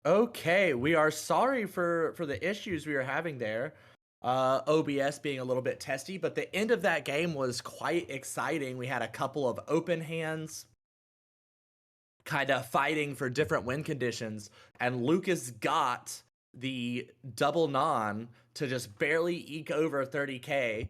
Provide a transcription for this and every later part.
Okay, we are sorry for the issues we were having there. OBS being a little bit testy, but the end of that game was quite exciting. We had a couple of open hands, kind of fighting for different win conditions, and Lucas got the double non to just barely eke over 30k.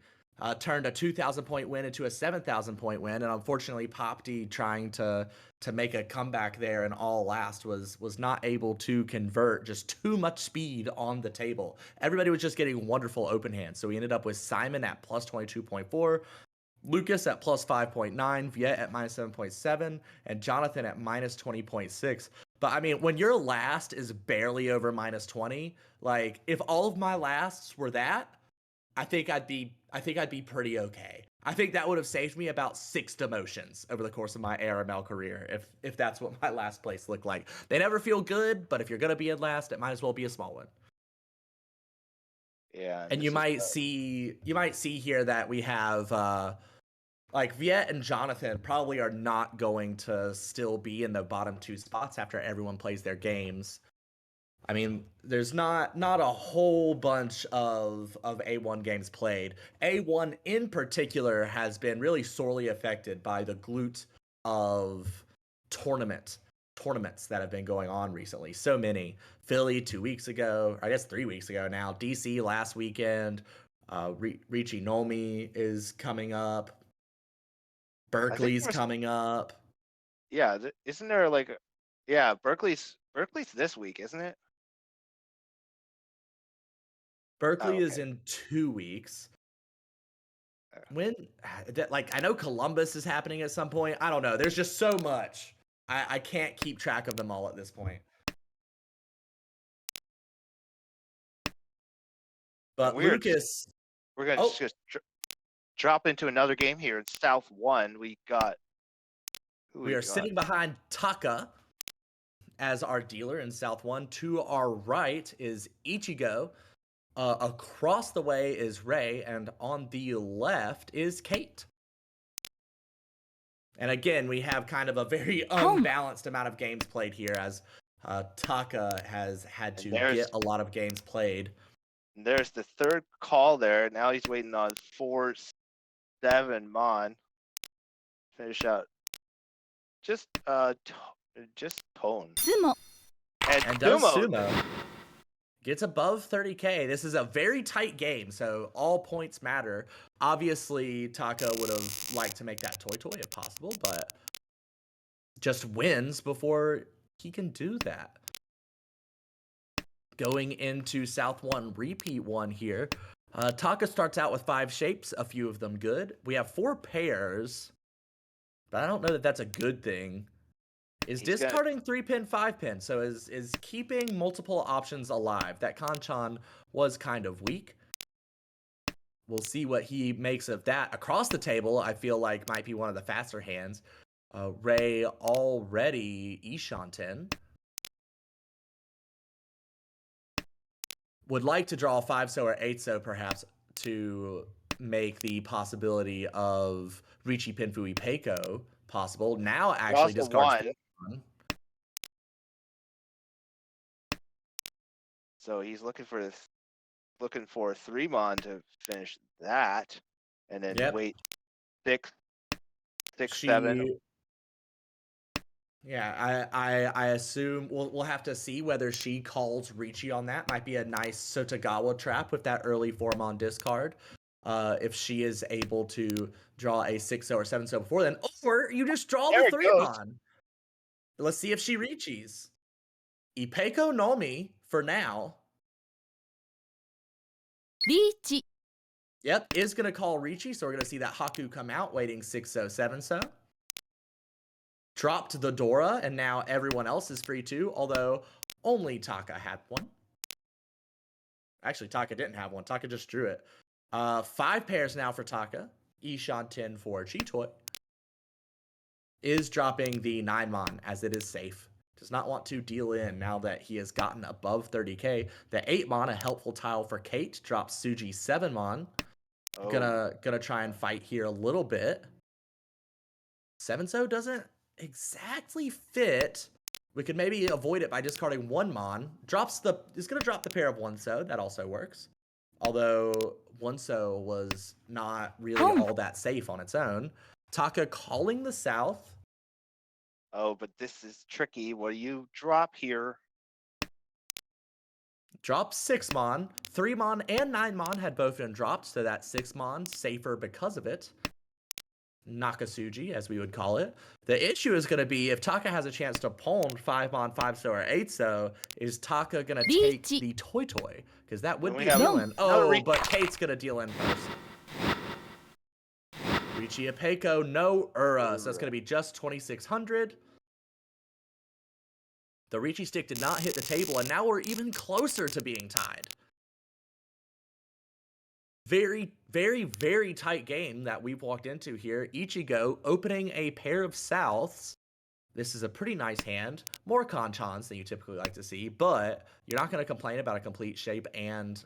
Turned a 2,000 point win into a 7,000 point win, and unfortunately, Popty trying to make a comeback there and all last was not able to convert. Just too much speed on the table. Everybody was just getting wonderful open hands, so we ended up with Simon at plus 22.4, Lucas at plus 5.9, Viet at minus 7.7, and Jonathan at minus 20.6. But I mean, when your last is barely over minus 20, like if all of my lasts were that, I think I'd be pretty okay. I think that would have saved me about 6 demotions over the course of my ARML career if that's what my last place looked like. They never feel good, but if you're gonna be in last, it might as well be a small one. Yeah, And you might see here that we have like Viet and Jonathan probably are not going to still be in the bottom 2 spots after everyone plays their games. I mean, there's not a whole bunch of A1 games played. A1 in particular has been really sorely affected by the glut of tournaments that have been going on recently. So many. Philly 2 weeks ago, or I guess 3 weeks ago now. DC last weekend. Richie Nomi is coming up. Berkeley's coming up. Yeah, isn't there like, yeah, Berkeley's this week, isn't it? Berkeley is in 2 weeks. When, like, I know Columbus is happening at some point. I don't know. There's just so much. I can't keep track of them all at this point. But Lucas, we're gonna just drop into another game here in South 1. We are sitting behind Taka as our dealer in South 1. To our right is Ichigo. Across the way is Ray, and on the left is Kate. And again, we have kind of a very unbalanced amount of games played here, as Taka has had to get a lot of games played. There's the third call there. Now he's waiting on 4-7 Mon. Finish out. Just Pone. And does Sumo. Gets above 30k. This is a very tight game, so all points matter. Obviously, Taka would have liked to make that toy if possible, but just wins before he can do that. Going into South 1, repeat 1 here. Taka starts out with 5 shapes, a few of them good. We have 4 pairs, but I don't know that that's a good thing. Is discarding 3-pin, 5-pin, so is keeping multiple options alive. That Kanchan was kind of weak. We'll see what he makes of that. Across the table, I feel like might be one of the faster hands. Ray already Ishanten. Would like to draw 5-so or 8-so perhaps to make the possibility of Richi Pinfui Peiko possible. Now actually discards 1. So he's looking for 3-mon to finish that, and then wait 6, 7. Yeah, I assume we'll have to see whether she calls Richi on that. Might be a nice Sotagawa trap with that early 4-mon discard. If she is able to draw a 6-so or 7-so before then, or you just draw the 3-mon. Let's see if she reaches. Ipeiko Nomi for now. Richi. Yep, is going to call Richi, so we're going to see that Haku come out, waiting 6-so, 7-so. Dropped the Dora, and now everyone else is free too, although only Taka had one. Actually, Taka didn't have one. Taka just drew it. 5 pairs now for Taka. Ishanten for Chitoy. Is dropping the 9-mon as it is safe. Does not want to deal in now that he has gotten above 30k. The 8-mon, a helpful tile for Kate. Drops Suji 7-mon. Gonna try and fight here a little bit. 7-so doesn't exactly fit We could maybe avoid it by discarding one Mon. Is going to drop the pair of One-So. That also works. Although One-So was not really all that safe on its own. Taka calling the South. Oh, but this is tricky. What do you drop here? Drop 6 Mon. 3 Mon and 9 Mon had both been dropped, so that 6 Mon safer because of it. Nakasuji, as we would call it. The issue is going to be if Taka has a chance to pawn 5 Mon, 5-So, or 8-So, is Taka going to take the Toy Toy? Because that would be a deal in. Oh, but Kate's going to deal in first. Richie Apeko, no Ura, so that's going to be just 2,600. The Ricci stick did not hit the table, and now we're even closer to being tied. Very, very, very tight game that we've walked into here. Ichigo opening a pair of Souths. This is a pretty nice hand. More Kanchans than you typically like to see, but you're not going to complain about a complete shape and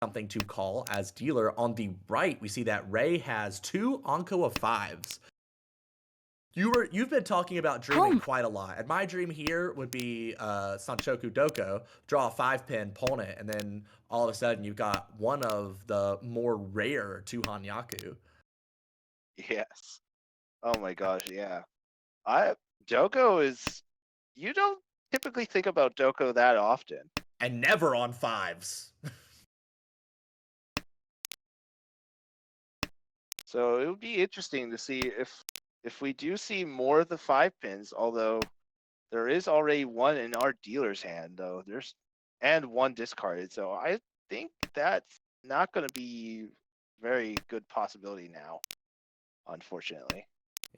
something to call as dealer. On the right, we see that Ray has 2 Anko of 5s. You've been talking about dreaming quite a lot, and my dream here would be Sanchoku Doko, draw a 5-pin, pawn it, and then all of a sudden you've got one of the more rare 2 Hanyaku. Yes. Oh my gosh, yeah. Doko is, you don't typically think about Doko that often. And never on 5s. So it would be interesting to see if we do see more of the 5-pins, although there is already one in our dealer's hand, though. And one discarded. So I think that's not going to be very good possibility now, unfortunately.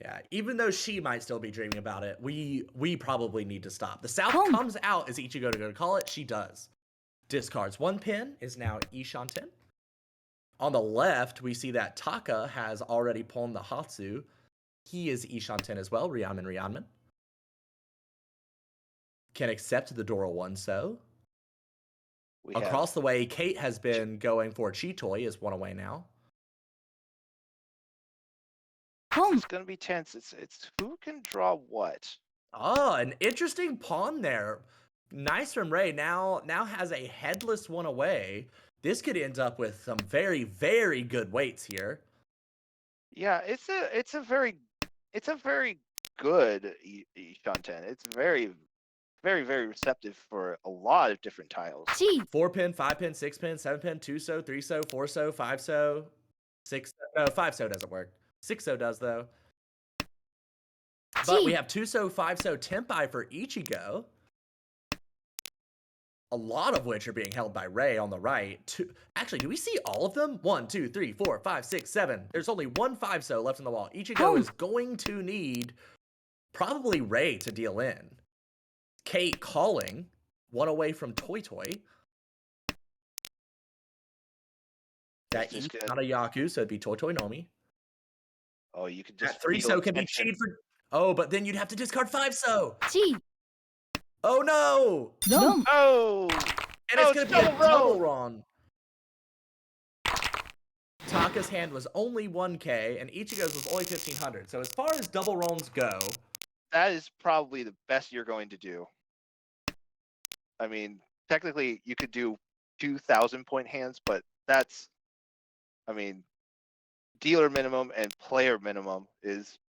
Yeah, even though she might still be dreaming about it, we probably need to stop. The South comes out as Ichigo to go to call it. She does. Discards 1 pin, is now Ishanten. On the left, we see that Taka has already pawned the Hatsu. He is Ishanten as well, Ryanman. Can accept the Dora One-So. Across the way, Kate has been going for Chitoy, is 1 away now. It's going to be tense. It's who can draw what? Oh, an interesting pawn there. Nice from Ray. Now has a headless 1 away. This could end up with some very, very good weights here. Yeah, it's a very good Ishanten. It's very, very, very receptive for a lot of different tiles. 4-pin, 5-pin, 6-pin, 7-pin, 2-So, 3-So, 4-So, 5-So, 6. No, 5-So doesn't work. 6-So does though. But we have 2-So, 5-So, Tempai for Ichigo. A lot of which are being held by Ray on the right. Actually, do we see all of them? 1, 2, 3, 4, 5, 6, 7. There's only 1 5-So left on the wall. Ichigo is going to need probably Ray to deal in. Kate calling, 1 away from Toy Toy. That E's not a Yaku, so it'd be Toy Toy Nomi. Oh, you could just. That 3-So can be cheated for. Oh, but then you'd have to discard 5-So. Oh no! No. Oh! And it's going to be a double wrong. Taka's hand was only 1K, and Ichigo's was only 1,500. So as far as double wrongs go, that is probably the best you're going to do. I mean, technically, you could do 2,000-point hands, but that's, I mean, dealer minimum and player minimum is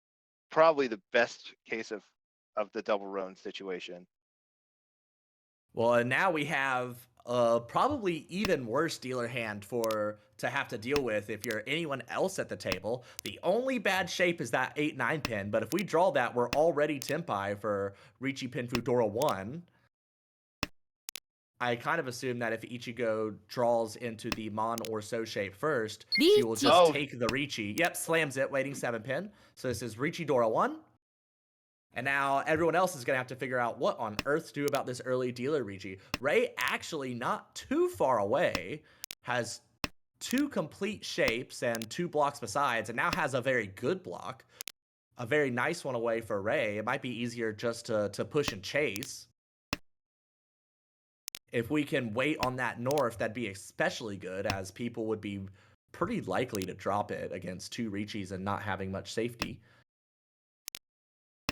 probably the best case of the double wrong situation. Well, and now we have probably even worse dealer hand to have to deal with if you're anyone else at the table. The only bad shape is that 8-9 pin, but if we draw that, we're already Tempai for Richi Pinfu Dora 1. I kind of assume that if Ichigo draws into the Mon or So shape first, she will just take the Richi. Yep, slams it, waiting 7 pin. So this is Richi Dora 1. And now everyone else is going to have to figure out what on earth to do about this early dealer Richi. Ray, actually not too far away, has 2 complete shapes and 2 blocks besides, and now has a very good block. A very nice one away for Ray. It might be easier just to push and chase. If we can wait on that north, that'd be especially good, as people would be pretty likely to drop it against 2 Richis and not having much safety.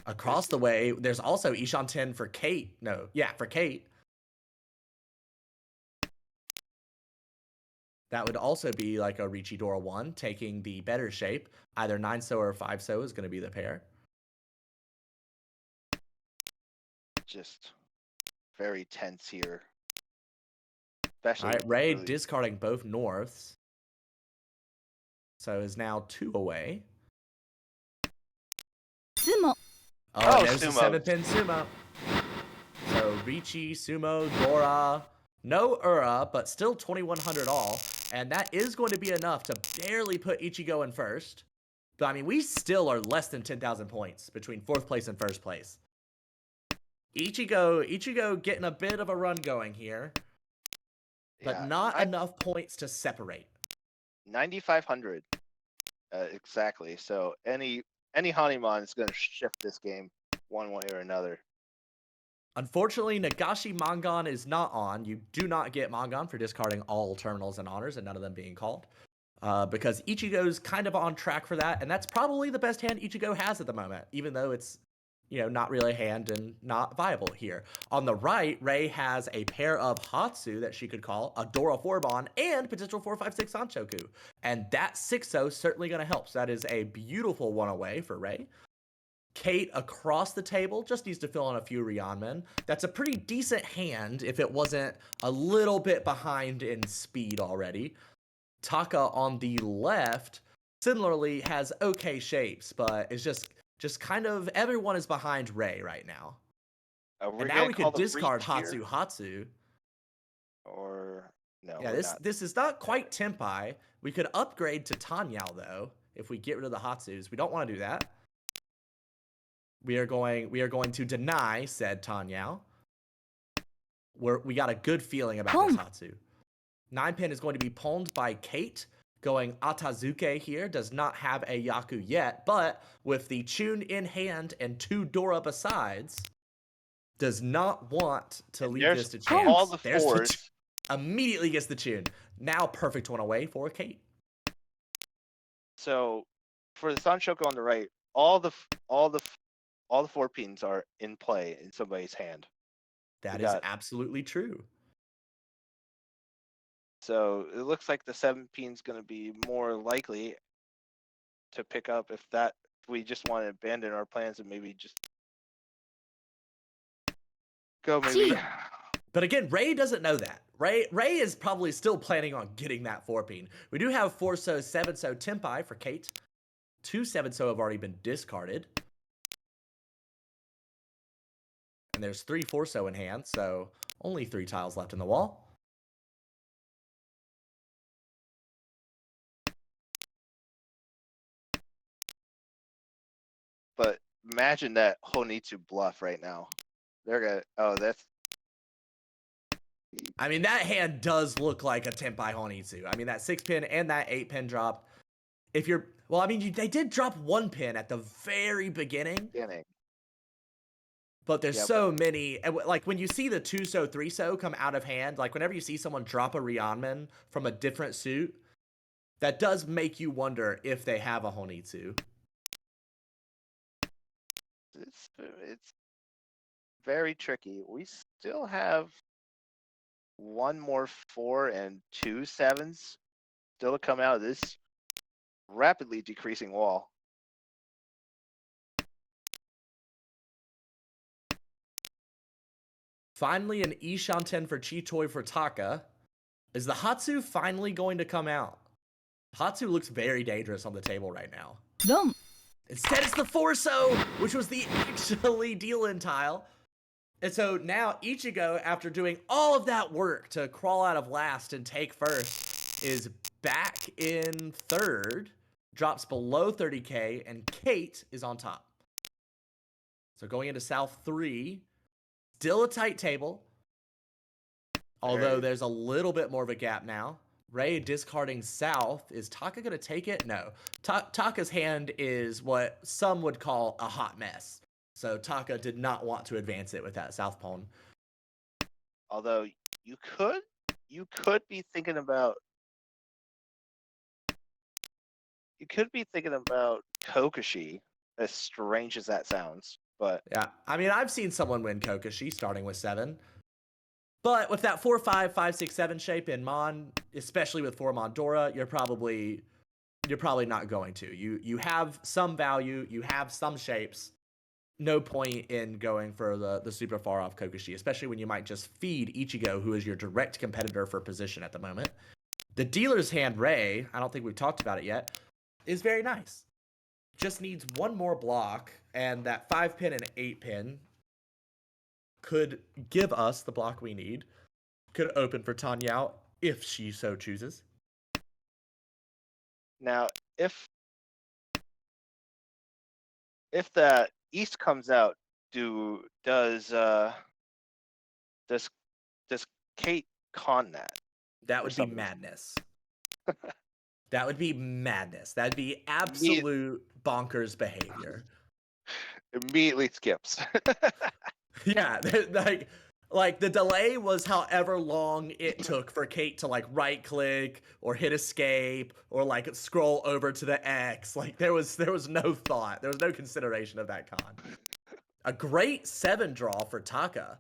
Across the way, there's also Ishan 10 for Kate. No, yeah, for Kate. That would also be like a Richidora 1, taking the better shape. Either 9-so or 5-so is going to be the pair. Just very tense here. All Especially right, Ray really... discarding both norths. So is now 2 away. Sumo. Oh, there's the sumo. 7-pin sumo. So Richi, Sumo, Dora, no Ura, but still 2100 all. And that is going to be enough to barely put Ichigo in first. But I mean, we still are less than 10,000 points between 4th place and 1st place. Ichigo getting a bit of a run going here. But not enough points to separate. 9,500. Exactly. So any Hanuman is going to shift this game one way or another. Unfortunately, Nagashi Mangon is not on. You do not get Mangon for discarding all terminals and honors and none of them being called. Because Ichigo's kind of on track for that, and that's probably the best hand Ichigo has at the moment, even though it's, not really a hand and not viable here. On the right, Rei has a pair of Hatsu that she could call, a Dora 4-Bon, and potential 4-5-6 Sanchoku. And that 6-0 is certainly going to help. So that is a beautiful one away for Rei. Kate across the table just needs to fill in a few Ryanmen. That's a pretty decent hand if it wasn't a little bit behind in speed already. Taka on the left similarly has okay shapes, but it's just kind of everyone is behind Rei right now. And now we could discard Hatsu. Or no, yeah, this is not quite Tenpai. We could upgrade to Tanyao though if we get rid of the Hatsus. We don't want to do that. We are going to deny said Tanyao. We got a good feeling about this Hatsu. 9-pin is going to be pwned by Kate. Going Atazuke here, does not have a Yaku yet, but with the Chun in hand and 2 Dora besides, does not want to leave this to chance. All the fours. Immediately gets the Chun. Now perfect one away for Kate. So for the Sanchoku on the right, all the 4 pins are in play in somebody's hand. That is absolutely true. So it looks like the 7 pin's going to be more likely to pick up if we just want to abandon our plans and maybe just go maybe. But again, Rei doesn't know that. Rei is probably still planning on getting that 4-pin. We do have 4-so, 7-so Tenpai for Kate. 2 7-so have already been discarded. And there's 3 4-so in hand, so only 3 tiles left in the wall. But imagine that Honitsu bluff right now. They're gonna. I mean, that hand does look like a Tenpai Honitsu. I mean, that 6-pin and that 8-pin drop. They did drop 1 pin at the very beginning. But there's so many. Like, when you see the 2-so, 3-so come out of hand, like, whenever you see someone drop a Ryanman from a different suit, that does make you wonder if they have a Honitsu. It's very tricky. We still have 1 more 4 and 2 7s still to come out of this rapidly decreasing wall. Finally, an Ishan 10 for Chitoi for Taka. Is the Hatsu finally going to come out? Hatsu looks very dangerous on the table right now. Dum. Instead, it's the 4-so, which was the actually deal-in tile. And so now Ichigo, after doing all of that work to crawl out of last and take first, is back in 3rd, drops below 30k, and Kate is on top. So going into South 3, still a tight table, although there's a little bit more of a gap now. Rei discarding South. Is Taka going to take it? No. Taka's hand is what some would call a hot mess. So Taka did not want to advance it with that South pawn. Although you could be thinking about Kokoshi, as strange as that sounds. But Yeah, I mean, I've seen someone win Kokoshi starting with 7. But with that 4-5, 5-6-7 shape in Mon, especially with 4 Mondora, you're probably not going to. You have some value, you have some shapes. No point in going for the super far off Kokoshi, especially when you might just feed Ichigo, who is your direct competitor for position at the moment. The dealer's hand Ray, I don't think we've talked about it yet, is very nice. Just needs one more block, and that 5-pin and 8-pin could give us the block we need. Could open for Tanyao if she so chooses. now, if the East comes out, does Kate con that That for would be some reason? madness. That would be madness. That'd be Immediate, absolute bonkers behavior. immediately skips. Yeah, like the delay was however long it took for Kate to like right click or hit escape or like scroll over to the X. Like there was no thought. There was no consideration of that con. A great 7 draw for Taka.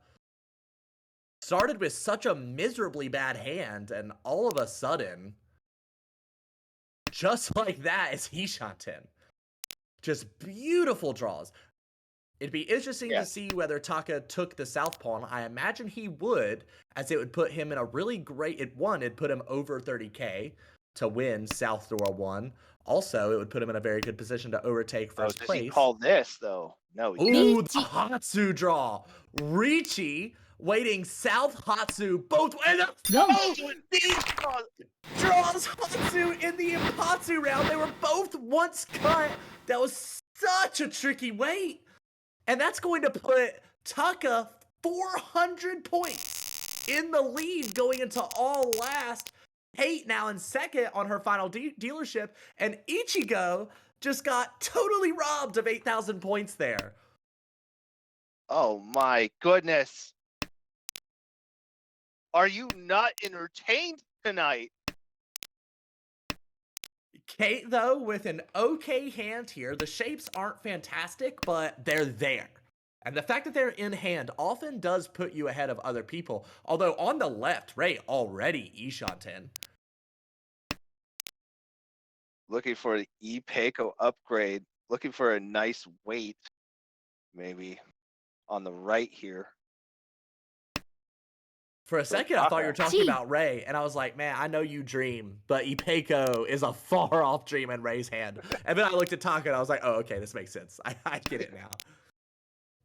Started with such a miserably bad hand, and all of a sudden, just like that, is Hishanten. Just beautiful draws. It'd be interesting to Yes. see whether Taka took the South Pawn. I imagine he would, as it would put him in a really great. It'd put him over 30k to win South Door 1. Also, it would put him in a very good position to overtake Oh, first does he place. call this though? No, he Ooh, doesn't. the Hatsu draw. Ricci waiting South Hatsu both ways. Oh, These draws Hatsu in the Impatsu round. They were both once cut. That was such a tricky wait. And that's going to put Taka 400 points in the lead going into all last. Kate now in second on her final dealership. And Ichigo just got totally robbed of 8,000 points there. oh my goodness. Are you not entertained tonight? Kate, though, with an okay hand here. The shapes aren't fantastic, but they're there. And the fact that they're in hand often does put you ahead of other people. Although on the left, Ray already Ishanten. Looking for the E-Peiko upgrade. Looking for a nice weight, maybe, on the right here. For a second, I thought you were talking about Ray, and I was like, man, I know you dream, but Ipeco is a far off dream in Ray's hand. And then I looked at Taka, and I was like, oh, okay, this makes sense. I get it now.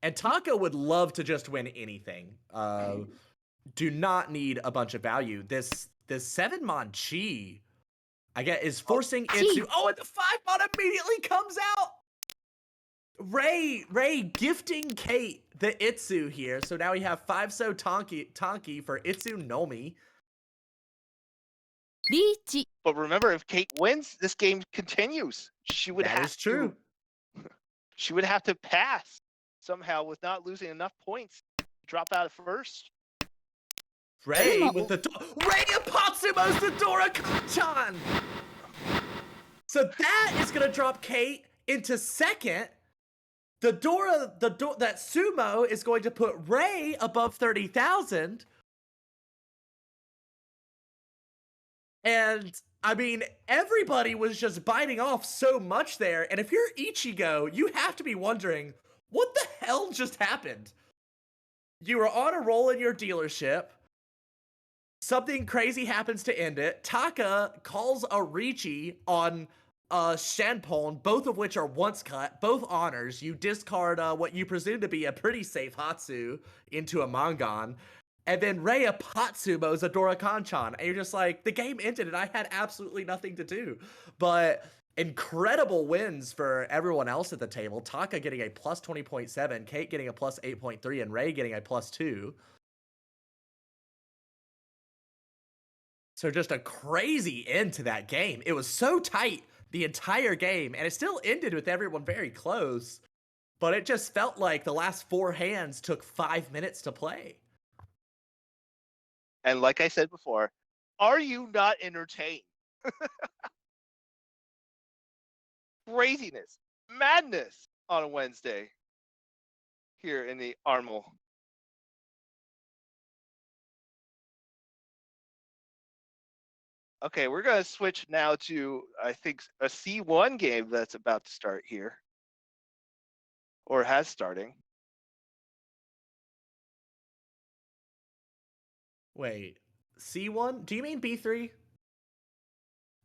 And Taka would love to just win anything. Do not need a bunch of value. This 7 Mon Chi, I get, is forcing Itsu. Oh, and the 5 Mon immediately comes out. Ray gifting Kate the Itsu here. So now we have 5-so Tonki for Itsu Nomi. But remember, if Kate wins, this game continues. She would have true. She would have to pass somehow with not losing enough points to drop out at first. Ray with the Ray Apotsumo's the Dora-chan. So that is gonna drop Kate into second. That Sumo is going to put Ray above 30,000. And I mean, everybody was just biting off so much there. And if you're Ichigo, you have to be wondering, what the hell just happened? You were on a roll in your dealership. Something crazy happens to end it. Taka calls a Ricci on Shanpon, both of which are once cut, both honors. You discard what you presume to be a pretty safe Hatsu into a Mangon. And then Rei Apotsumos a Dora-chan. And you're just like, the game ended and I had absolutely nothing to do. But incredible wins for everyone else at the table. Taka getting a plus 20.7, Kate getting a plus 8.3, and Ray getting a plus 2. So just a crazy end to that game. It was so tight the entire game, and it still ended with everyone very close. But it just felt like the last 4 hands took 5 minutes to play. And like I said before, are you not entertained? Craziness, madness on a Wednesday. here in the Armel. Okay, we're gonna switch now to I think a C1 game that's about to start here, or has starting. Wait, C1? Do you mean B3?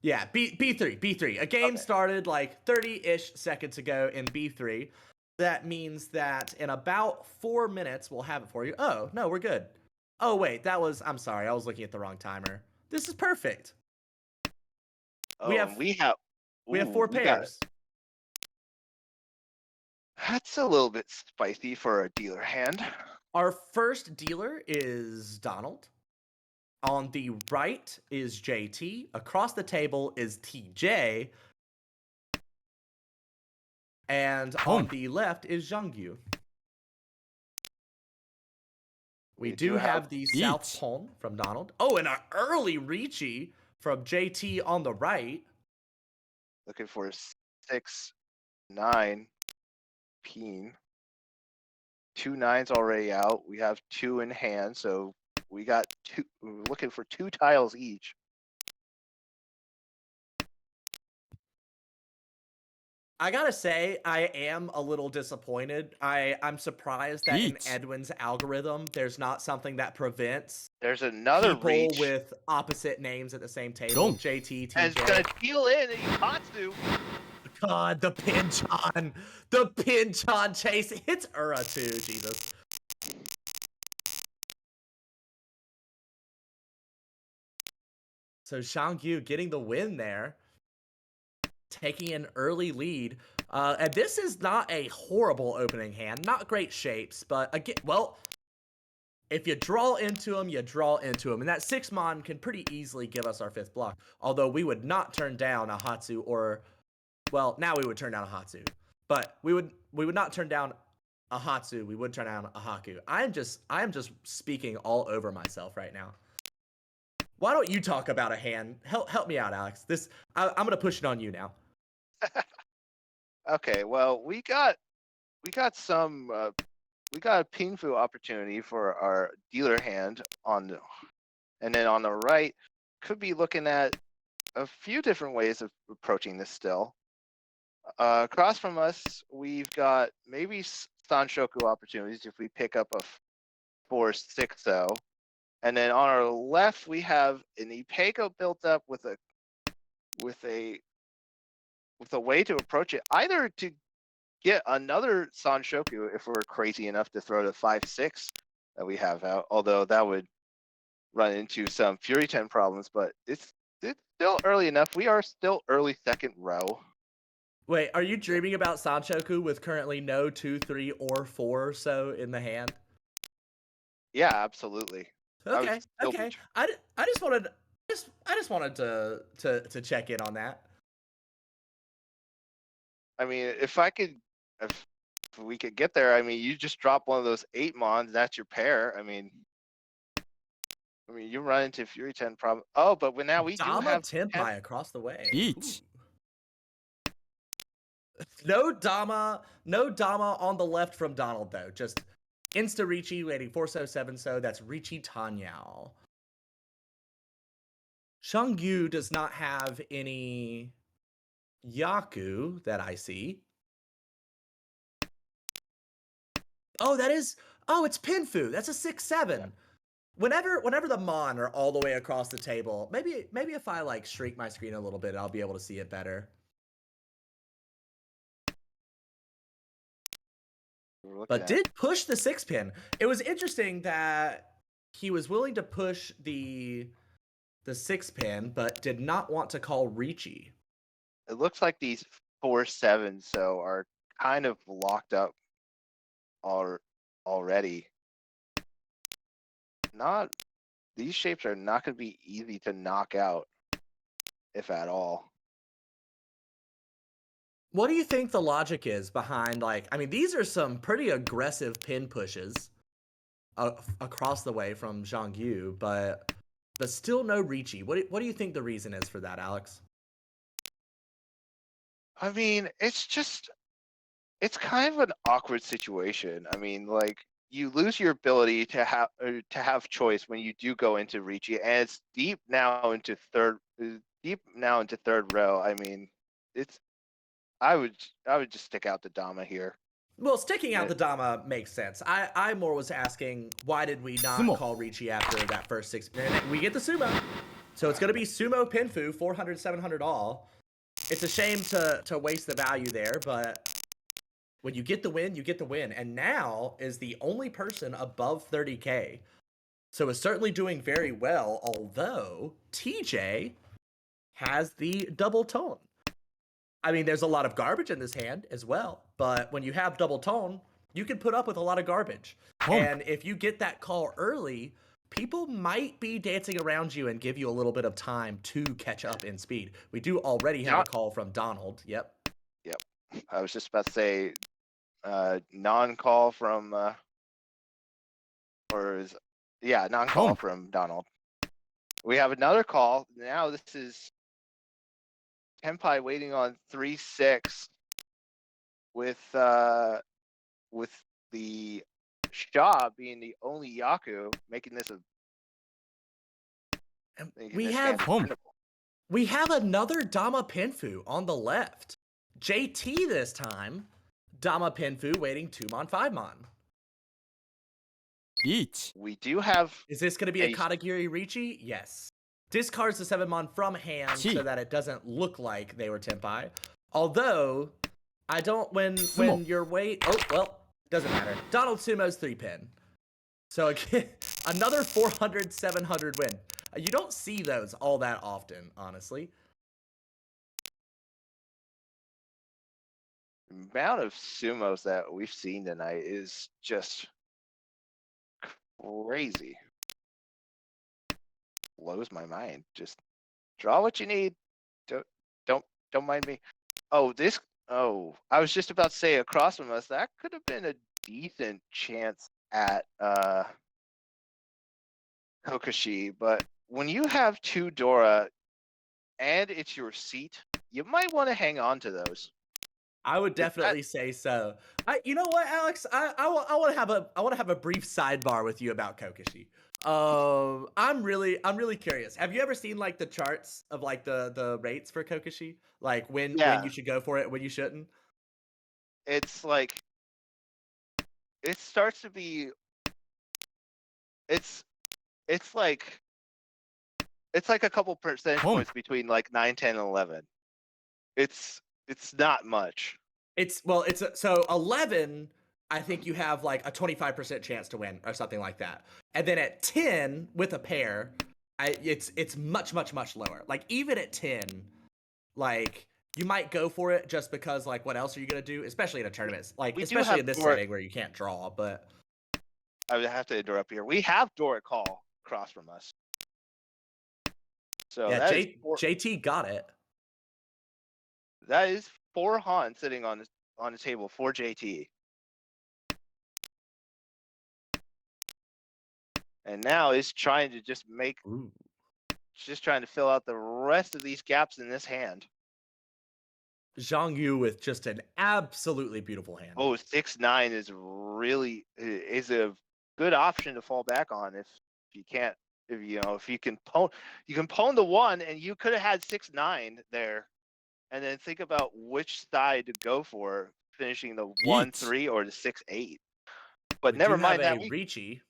Yeah, B3. A game Okay. started like 30-ish seconds ago in B3. That means that in about 4 minutes we'll have it for you. Oh, no, we're good. Oh, wait, I'm sorry, I was looking at the wrong timer. This is perfect. We Oh, have and we have. we have Ooh, 4 we got. pairs. That's a little bit spicy for a dealer hand. Our first dealer is Donald. On the right is JT. Across the table is TJ. And on the left is Zhangyu. We do have the South Pawn from Donald. Oh, and an early Ricci from JT on the right. Looking for 6-9 peen. 2 9s already out. We have 2 in hand, so we got 2. We're looking for 2 tiles each. I gotta say, I am a little disappointed. I'm surprised that in Edwin's algorithm, there's not something that prevents There's another people reach. with opposite names at the same table. JT, And it's gonna TJ. deal in and Ikatsu. God, the pinch on. The pinch on chase. It's Ura too, Jesus. So Shangyu getting the win there. Taking an early lead. And this is not a horrible opening hand. Not great shapes, but again, well, if you draw into them, you draw into them. And that 6-mon can pretty easily give us our 5th block. Although we would not turn down a Hatsu or, well, now we would turn down a Hatsu. But we would not turn down a Hatsu. We would turn down a Haku. I am just speaking all over myself right now. Why don't you talk about a hand? Help me out, Alex. I'm gonna push it on you now. Okay, well, we got some we got a Pingfu opportunity for our dealer hand and then on the right could be looking at a few different ways of approaching this still. Across from us, we've got maybe Sanshoku opportunities if we pick up a 4-6-0. And then on our left, we have an Ipeko built up with a way to approach it, either to get another Sanshoku if we're crazy enough to throw the 5-6 that we have out, although that would run into some Fury 10 problems, but it's still early enough. We are still early second row. Wait, are you dreaming about Sanchoku with currently no 2, 3, or 4 so in the hand? Yeah, absolutely. Okay. I just wanted to check in on that. I mean, if we could get there, I mean, you just drop one of those 8-mons, that's your pair. I mean, you run into Fury 10 problem. Oh, but now we do Dama have Tenpai across the way. Eat. No Dama on the left from Donald though. Just Insta Ricci waiting 4-7 so that's Ricci Tanyao. Shangyu does not have any Yaku that I see. Oh, it's Pinfu. That's a 6-7. Yeah. Whenever the Mon are all the way across the table, maybe if I like shrink my screen a little bit, I'll be able to see it better. But did push the 6-pin. It was interesting that he was willing to push the 6-pin, but did not want to call Ricci. It looks like these 4-7s so are kind of locked up already. These shapes are not going to be easy to knock out, if at all. What do you think the logic is behind, these are some pretty aggressive pin pushes across the way from Zhangyu, but still no Ricci. What do you think the reason is for that, Alex? I mean, it's just it's kind of an awkward situation. I mean, like you lose your ability to have choice when you do go into Ricci, and it's deep now into third row. I mean, it's I would just stick out the Dama here. Well, sticking out Yeah. the Dama makes sense. I more was asking why did we not call Ricci after that first 6 minute? We get the sumo. So it's going to be sumo Pinfu, 400, 700 all. It's a shame to waste the value there, but when you get the win, you get the win. And now is the only person above 30K. So is certainly doing very well, although TJ has the double tone. I mean, there's a lot of garbage in this hand as well, but when you have double tone, you can put up with a lot of garbage. And if you get that call early, people might be dancing around you and give you a little bit of time to catch up in speed. We do already have a call from Donald. Yep. Yep. I was just about to say non-call from non-call from Donald. We have another call. Now this is Tenpai waiting on 3-6 with the Shaw being the only Yaku, making this we have another Dama Pinfu on the left. JT this time. Dama Pinfu waiting 2-mon, 5-mon. We do have. Is this going to be a Katagiri Ricci? Yes. Discards the 7-mon from hand so that it doesn't look like they were Tenpai. Although, I don't, when you're doesn't matter. Donald Sumo's 3-pin. So again, another 400, 700 win. You don't see those all that often, honestly. The amount of sumos that we've seen tonight is just crazy. Blows my mind. Just draw what you need. Don't mind me. I was just about to say across from us, that could have been a decent chance at Kokoshi, but when you have 2 Dora and it's your seat, you might want to hang on to those. I would definitely say so. You know what, Alex? I want to have a brief sidebar with you about Kokoshi. I'm really curious. Have you ever seen like the charts of like the rates for Kokoshi? Like when you should go for it, when you shouldn't? It's like it starts to be it's like a couple percentage points between like 9, 10, and 11. It's not much. So 11, I think you have like a 25% chance to win or something like that. And then at 10 with a pair, it's much lower. Like even at 10, like you might go for it just because like what else are you gonna do? Especially in a tournament, like especially in this setting where you can't draw. But I would have to interrupt here. We have Doric Hall across from us. So yeah, JT got it. That is 4 Han sitting on the table for JT. And now is trying to just trying to fill out the rest of these gaps in this hand. Zhang Yu with just an absolutely beautiful hand. Oh, 6-9 is a good option to fall back on if you can pwn the 1, and you could have had 6-9 there, and then think about which side to go for, finishing the 1-3 or the 6-8. But never mind that. Ricci.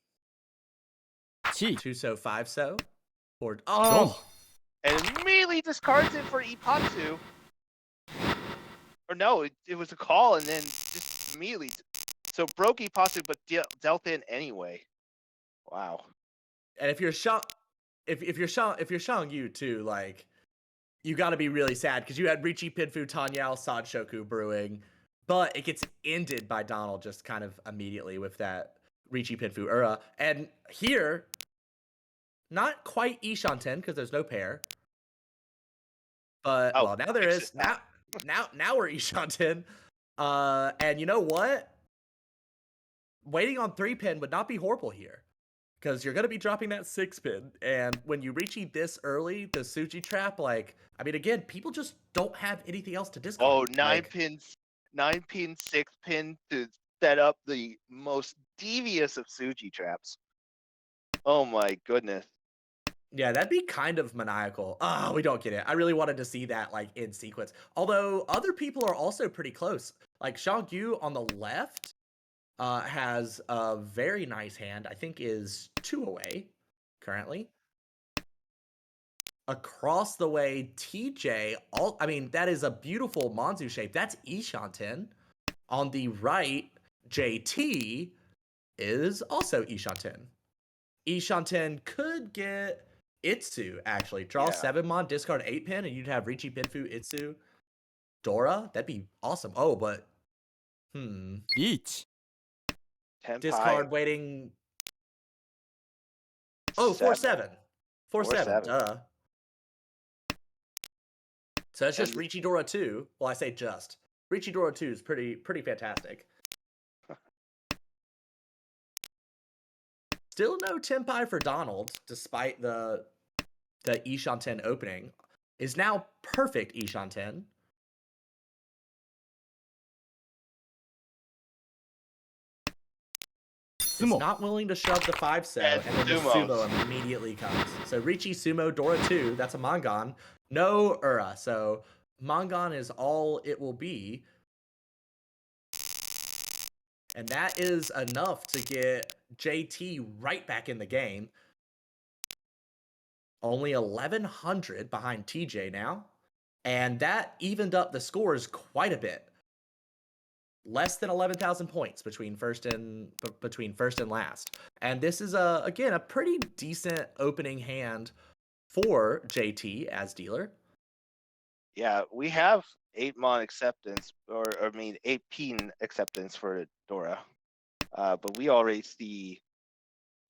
2-so, 5-so. And immediately discards it for Ipatsu. Or no, it was a call and then just immediately. So broke Ipatsu, but dealt in anyway. Wow. And if you're Shang Yu too, like you got to be really sad because you had Ricci, Pinfu, Tanyao, Sad Shoku brewing, but it gets ended by Donald just kind of immediately with that Ricci, Pinfu, Ura. And here, not quite Ishanten because there's no pair. But well, now there is. Now we're Ishanten. And you know what? Waiting on 3-pin would not be horrible here. Because you're going to be dropping that 6-pin. And when you Ricci this early, the Suji trap, like, I mean, again, people just don't have anything else to discard. Oh, 9 pins. 9-pin, 6-pin to set up the most devious of Suji traps. Oh my goodness. Yeah, that'd be kind of maniacal. Ah, we don't get it. I really wanted to see that like in sequence. Although other people are also pretty close. Like Xiangyu on the left has a very nice hand. I think is 2 away currently. Across the way, TJ. I mean, that is a beautiful Manzu shape. That's Ishanten. On the right, JT is also Ishanten. Ishanten could get Itsu, actually. Draw Yeah. 7 mon, discard 8 pin, and you'd have Richi, Pinfu, Itsu, Dora. That'd be awesome. Oh, but Each. Tenpai. discard waiting. Oh, 4/7. 4/7. 4/7. Duh. So that's just And Richi Dora 2. Well, I say just. Richi Dora 2 is pretty fantastic. Still no Tenpai for Donald, despite the Ishanten opening. Is now perfect Ishanten. Is not willing to shove the 5-so, and then the Sumo immediately comes. So Richi, Sumo, Dora 2, that's a Mangon. No Ura, so Mangon is all it will be. And that is enough to get JT right back in the game. Only 1,100 behind TJ now. And that evened up the scores quite a bit. Less than 11,000 points between first and last. And this is again a pretty decent opening hand for JT as dealer. Yeah, we have 8-mon acceptance, or I mean 8-pin acceptance for Dora. But we already see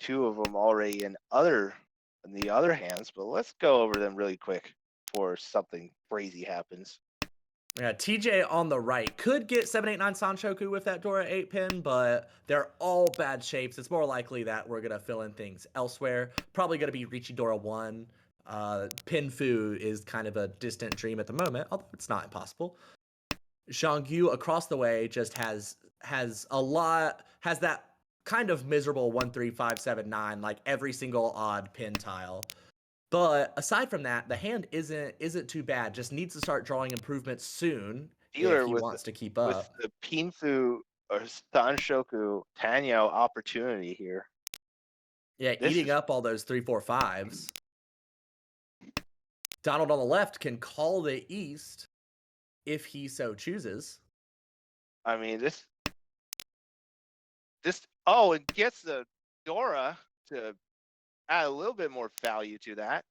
2 of them already in the other hands, but let's go over them really quick before something crazy happens. Yeah, TJ on the right could get 789 Sanshoku with that Dora 8-pin, but they're all bad shapes. It's more likely that we're going to fill in things elsewhere. Probably going to be Richi Dora 1. Pinfu is kind of a distant dream at the moment, although it's not impossible. Xiangyu across the way just has that kind of miserable 1, 3, 5, 7, 9, like every single odd pin tile. But aside from that, the hand isn't too bad. Just needs to start drawing improvements soon Dealer if he wants to keep up. With the Pinfu or Sanshoku Tanyo opportunity here. Yeah, eating up all those 3, 4, 5s. Donald on the left can call the East if he so chooses. I mean, it gets the Dora to add a little bit more value to that.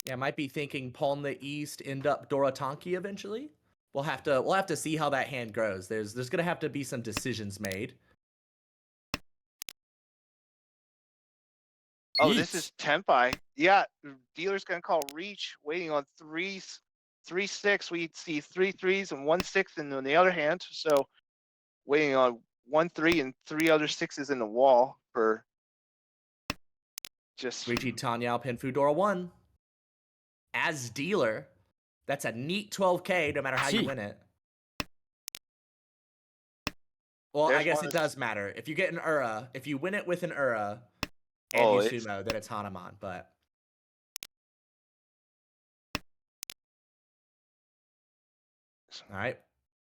Yeah, might be thinking pawn the East, end up Dora Tonki eventually. We'll have to see how that hand grows. There's gonna have to be some decisions made. Oh, this is Tenpai. Yeah, dealer's gonna call reach, waiting on 3s, 3-6. We see 3 3s and 1 6 in the other hand. So waiting on 1 3 and 3 other 6s in the wall for just Richi Tanyao Pinfu Dora 1. As dealer, that's a neat 12K no matter how you win it. Well, I guess it does matter. If you get an Ura, if you win it with an Ura and you sumo, then it's Hanuman, but all right.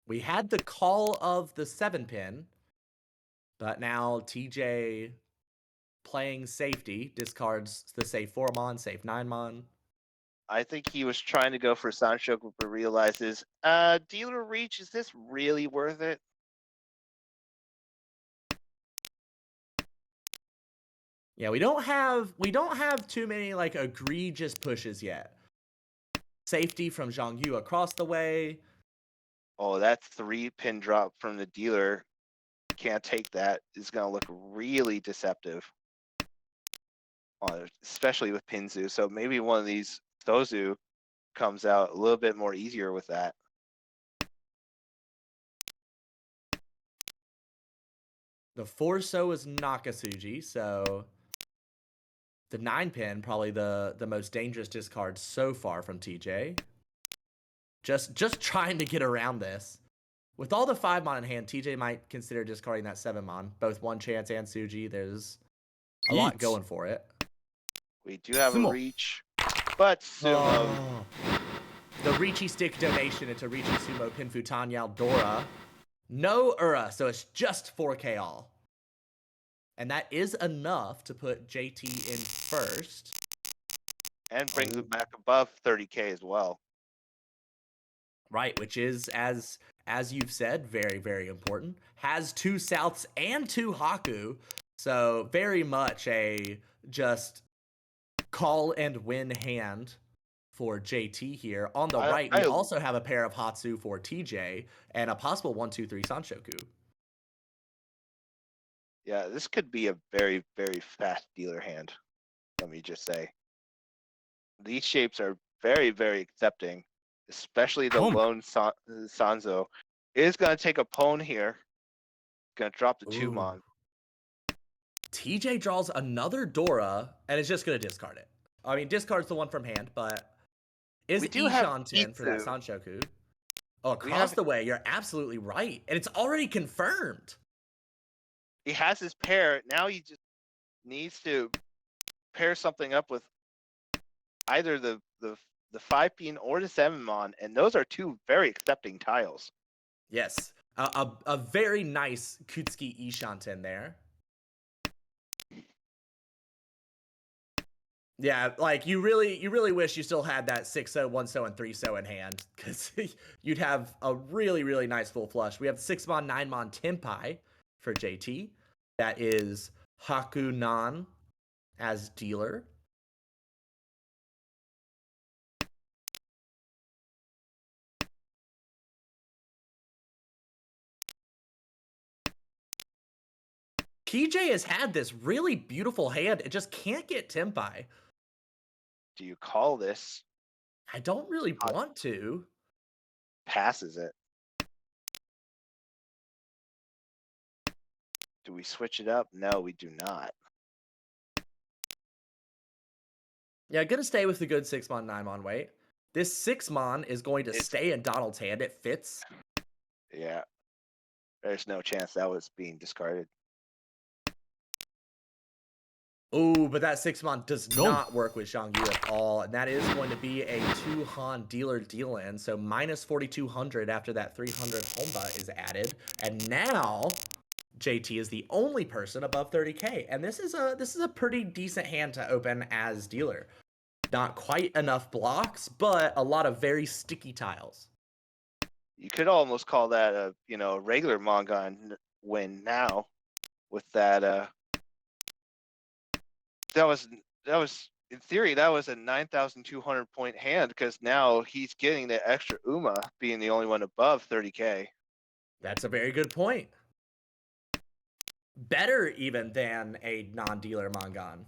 We had the call of the 7-pin, but now TJ playing safety discards the save 4-mon, save 9-mon. I think he was trying to go for Sanshoku, but realizes, dealer reach, is this really worth it? Yeah, we don't have too many like egregious pushes yet. Safety from Xiangyu across the way. Oh, that 3-pin drop from the dealer, can't take that. Is going to look really deceptive, especially with Pinzu. So maybe one of these Sozu comes out a little bit more easier with that. The 4-so is Nakasuji, so the 9-pin probably the most dangerous discard so far from TJ. Just trying to get around this. With all the 5-mon in hand, TJ might consider discarding that 7-mon. Both One Chance and Suji. There's a lot 1 going for it. We do have a Sumo. reach, but Sumo. Oh. The Riichi stick donation into Riichi Sumo Pinfu Tanyao Dora. No Ura, so it's just 4K all. And that is enough to put JT in first. And brings it back above 30K as well. Right, which is, as you've said, very, very important. Has 2 Souths and 2 Haku. So very much a just call and win hand for JT here. On the right, we also have a pair of Hatsu for TJ and a possible 1-2-3 Sanshoku. Yeah, this could be a very, very fast dealer hand. Let me just say. These shapes are very, very accepting, especially the lone Sanzo. It is going to take a Pwn here. Going to drop the 2-mon. TJ draws another Dora and is just going to discard it. I mean, discards the one from hand, but is Ishan 10 for that Sanshoku? Oh, across the way, you're absolutely right. And it's already confirmed. He has his pair. Now he just needs to pair something up with either the 5-pin or the 7-mon, and those are 2 very accepting tiles. Yes. A very nice Kutsuki Ishanten there. Yeah, like you really wish you still had that 6-0, 1-0, and 3-0 in hand, because you'd have a really, really nice full flush. We have 6-mon, 9-mon Tenpai for JT. That is Hakunan as dealer. TJ has had this really beautiful hand. It just can't get Tenpai. Do you call this? I don't really want to. Passes it. Do we switch it up? No, we do not. Yeah, gonna stay with the good 6-mon, 9-mon weight. This 6-mon is going to stay in Donald's hand. It fits. Yeah. There's no chance that was being discarded. Ooh, but that 6-mon does not work with Zhangyu at all. And that is going to be a 2-Han dealer deal-in. So minus 4,200 after that 300 Honba is added. And now JT is the only person above 30K. And this is a pretty decent hand to open as dealer. Not quite enough blocks, but a lot of very sticky tiles. You could almost call that a regular manga win now with that that was in theory that was a 9,200 point hand, because now he's getting the extra Uma being the only one above 30K. That's a very good point. Better even than a non-dealer Mangan.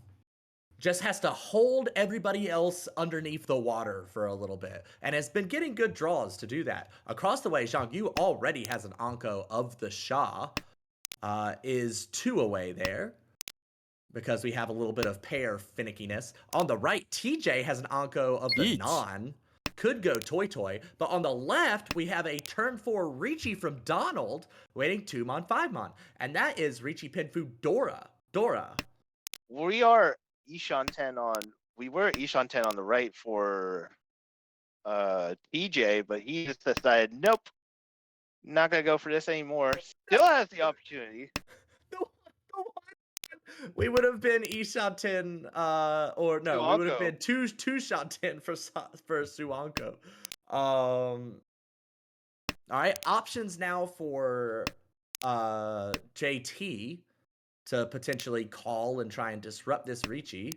Just has to hold everybody else underneath the water for a little bit, and has been getting good draws to do that. Across the way, Zhangyu already has an Anko of the Shah, is 2 away there, because we have a little bit of pair finickiness. On the right, TJ has an Anko of the Non, could go Toy Toy, but on the left, we have a turn 4 Riichi from Donald, waiting 2-mon, 5-mon, and that is Riichi Pinfu Dora. We were Ishan 10 on the right for TJ, but he just decided, nope, not gonna go for this anymore. Still has the opportunity. We would have been Ishan 10, or no, Suanko. we would have been two shot 10 for Suanko. All right, options now for JT to potentially call and try and disrupt this Riichi.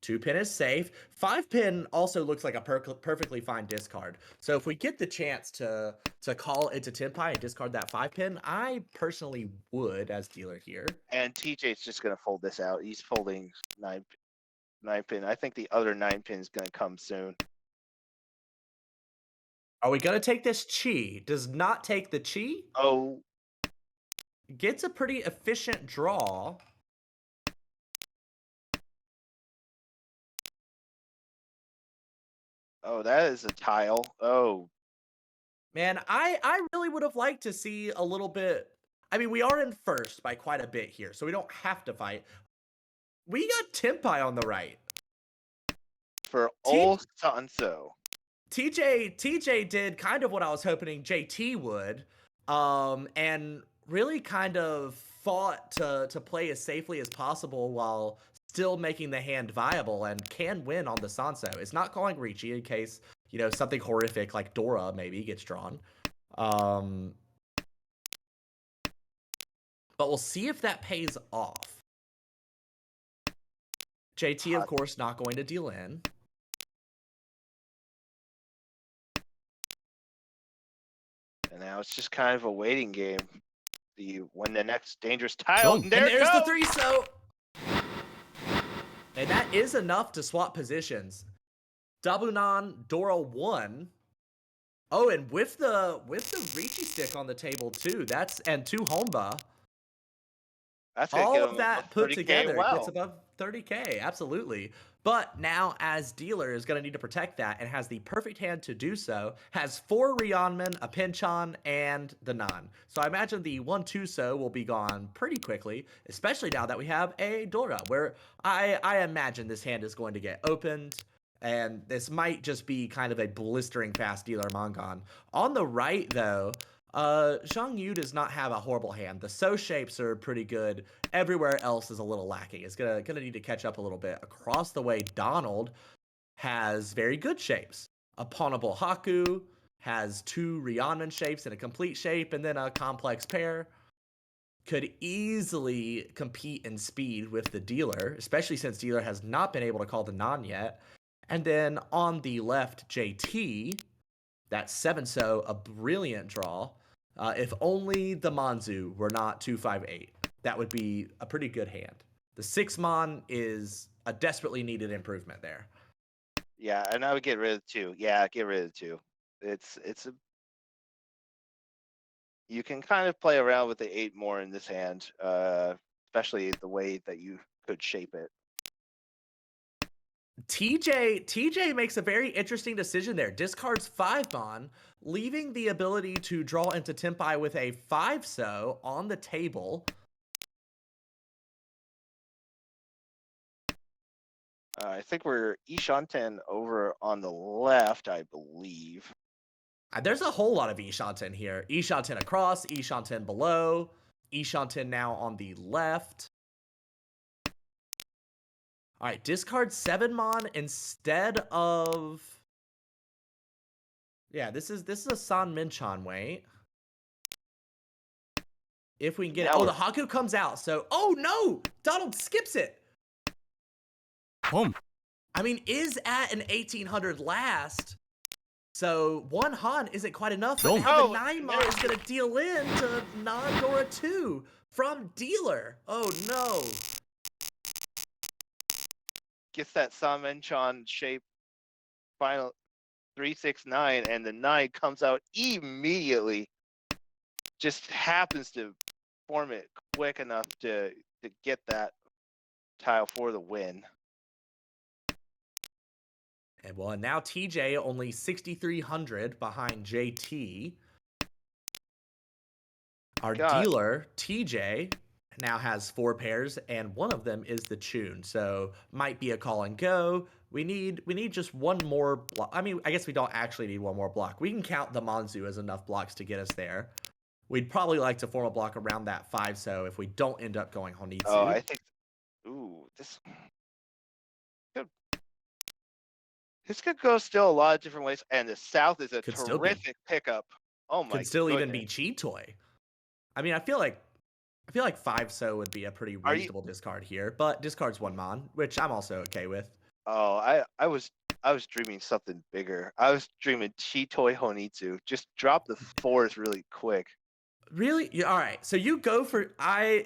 2-pin is safe. 5-pin also looks like a perfectly fine discard. So if we get the chance to call into Tenpai and discard that 5-pin, I personally would as dealer here. And TJ's just gonna fold this out. He's folding 9-pin. I think the other 9-pin is gonna come soon. Are we gonna take this Chi? Does not take the Chi. Oh. Gets a pretty efficient draw. Oh, that is a tile. Oh. Man, I really would have liked to see a little bit. I mean, we are in first by quite a bit here, so we don't have to fight. We got Tempai on the right. For T- old Sanso. TJ did kind of what I was hoping JT would, and really kind of fought to play as safely as possible while still making the hand viable and can win on the Sanso. It's not calling Ricci in case, something horrific like Dora maybe gets drawn. Um, but we'll see if that pays off. JT, of course, not going to deal in. And now it's just kind of a waiting game. When the next dangerous tile. Done. And there's the 3-so. And that is enough to swap positions. Dabunan, Dora 1. Oh, and with the Ricci stick on the table too. And 2 Homba. That's All of that put 30K, together wow. gets above 30K, absolutely. But now, as dealer, is going to need to protect that and has the perfect hand to do so. Has 4 Rionman, a Pinchon, and the Nan. So I imagine the 1-2-so will be gone pretty quickly, especially now that we have a Dora, where I imagine this hand is going to get opened. And this might just be kind of a blistering fast dealer Mongon. On the right, though, Zhang Yu does not have a horrible hand. The So shapes are pretty good. Everywhere else is a little lacking. It's gonna need to catch up a little bit. Across the way, Donald has very good shapes. A Pawnable Haku has 2 Rionman shapes and a complete shape, and then a complex pair. Could easily compete in speed with the dealer, especially since dealer has not been able to call the non yet. And then on the left, JT, that 7-so, a brilliant draw. If only the Manzu were not 258, that would be a pretty good hand. The 6-mon is a desperately needed improvement there. Yeah, and I would get rid of 2. Yeah, get rid of 2. You can kind of play around with the 8 more in this hand, especially the way that you could shape it. TJ makes a very interesting decision there. Discards 5-mon, leaving the ability to draw into Tempai with a 5-so on the table. I think we're Ishanten over on the left, I believe. There's a whole lot of Ishanten here. Ishanten across, Ishanten below, Ishanten now on the left. All right, discard 7-mon instead of... Yeah, this is a San Minchon, wait. If we can get it. Oh, the Haku comes out, so... Oh, no! Donald skips it! Home. I mean, is at an 1800 last, so 1 Han isn't quite enough, but now the 9-mon is going to deal in to non-Dora 2 from dealer. Oh, no. Gets that Samenchan shape final 369, and the 9 comes out immediately. Just happens to form it quick enough to get that tile for the win. And well, and now TJ only 6,300 behind JT. Our dealer, TJ, now has 4 pairs, and one of them is the Chun. So might be a call and go. We need just one more block. I mean, I guess we don't actually need one more block. We can count the Manzu as enough blocks to get us there. We'd probably like to form a block around that 5-so if we don't end up going Honitsu. Oh, I think... Ooh, this could go still a lot of different ways, and the South is a terrific pickup. Oh my! Could still even be Cheetoy. I mean, I feel like 5-so would be a pretty reasonable discard here, but discards 1-mon, which I'm also okay with. Oh, I was dreaming something bigger. I was dreaming Cheetoy Honitsu. Just drop the 4s really quick. Really? All right. So you go for I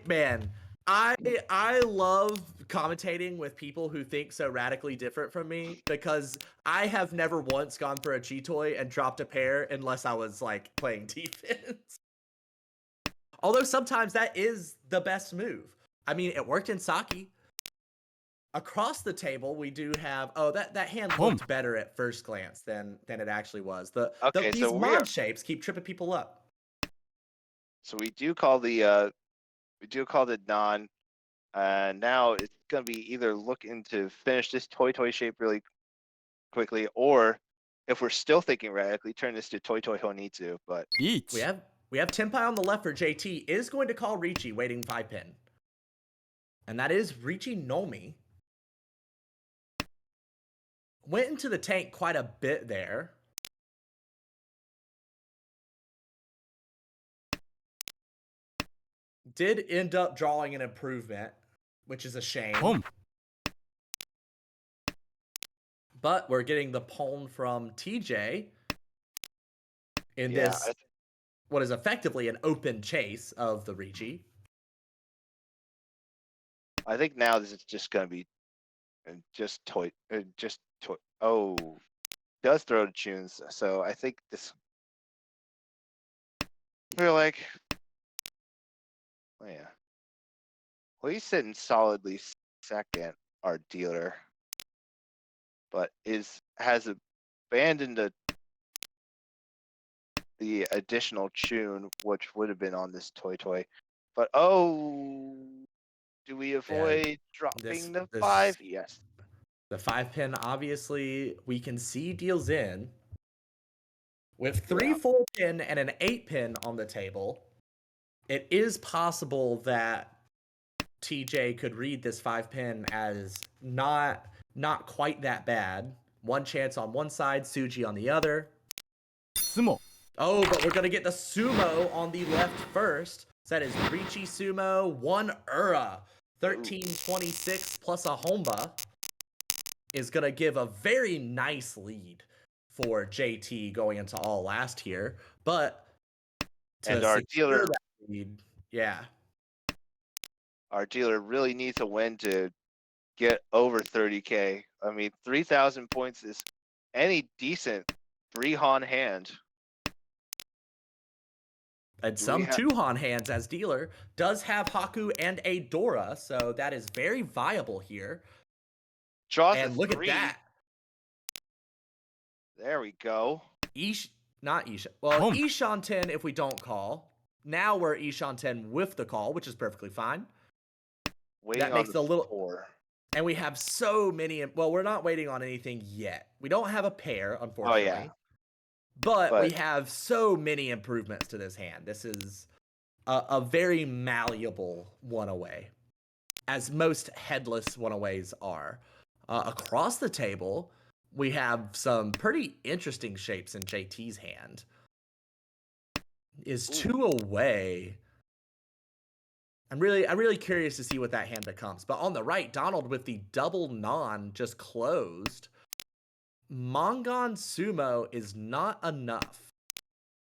love commentating with people who think so radically different from me, because I have never once gone for a Cheetoy and dropped a pair unless I was like playing defense. Although sometimes that is the best move. I mean, it worked in Saki. Across the table, we do have. Oh, that hand Boom. looked better at first glance than it actually was. Okay, These so mod shapes keep tripping people up. so we do call the non, and now it's gonna be either looking to finish this toy shape really quickly, or if we're still thinking radically, turn this to toy honitsu. ButリーWeチ have Tenpai on the left for JT. Is going to call Ricci, waiting 5 pin, and that is Ricci Nomi. Went into the tank quite a bit there. Did end up drawing an improvement, which is a shame. ポン But we're getting the pawn from TJ in yeah, this, what is effectively an open chase of the Ricci. I think now this is just gonna be just toy. Oh, does throw to tunes. So I think this. We're like, oh yeah. Well, he's sitting solidly second, our dealer, but has abandoned the additional tune, which would have been on this toy. But oh, do we avoid dropping the 5? Yes. The 5 pin, obviously, we can see deals in. With 3 Yeah. 4 pin and an 8 pin on the table, it is possible that TJ could read this 5 pin as not quite that bad. One chance on one side, Suji on the other. スモ Oh, but we're gonna get the sumo on the left first. So that is Ricci sumo, 1 Ura, 1326 plus a Homba is gonna give a very nice lead for JT going into all last here. But And our dealer, that lead, yeah. our dealer really needs a win to get over 30K. I mean, 3,000 points is any decent 3-Han hand. And some 2-Han hands as dealer does have Haku and a Dora, so that is very viable here. Draws and look 3. at that. There we go. Not Isha. Well, Boom. Ishan 10 if we don't call. Now we're Ishan 10 with the call, which is perfectly fine. Waiting That makes on the a little 4. And we have so many. Well, we're not waiting on anything yet. We don't have a pair, unfortunately. Oh, yeah. But we have so many improvements to this hand. This is a very malleable one-away, as most headless one-aways are. Across the table, we have some pretty interesting shapes in JT's hand. Is 2 away. I'm really curious to see what that hand becomes. But on the right, Donald with the double non just closed. Mongon Sumo is not enough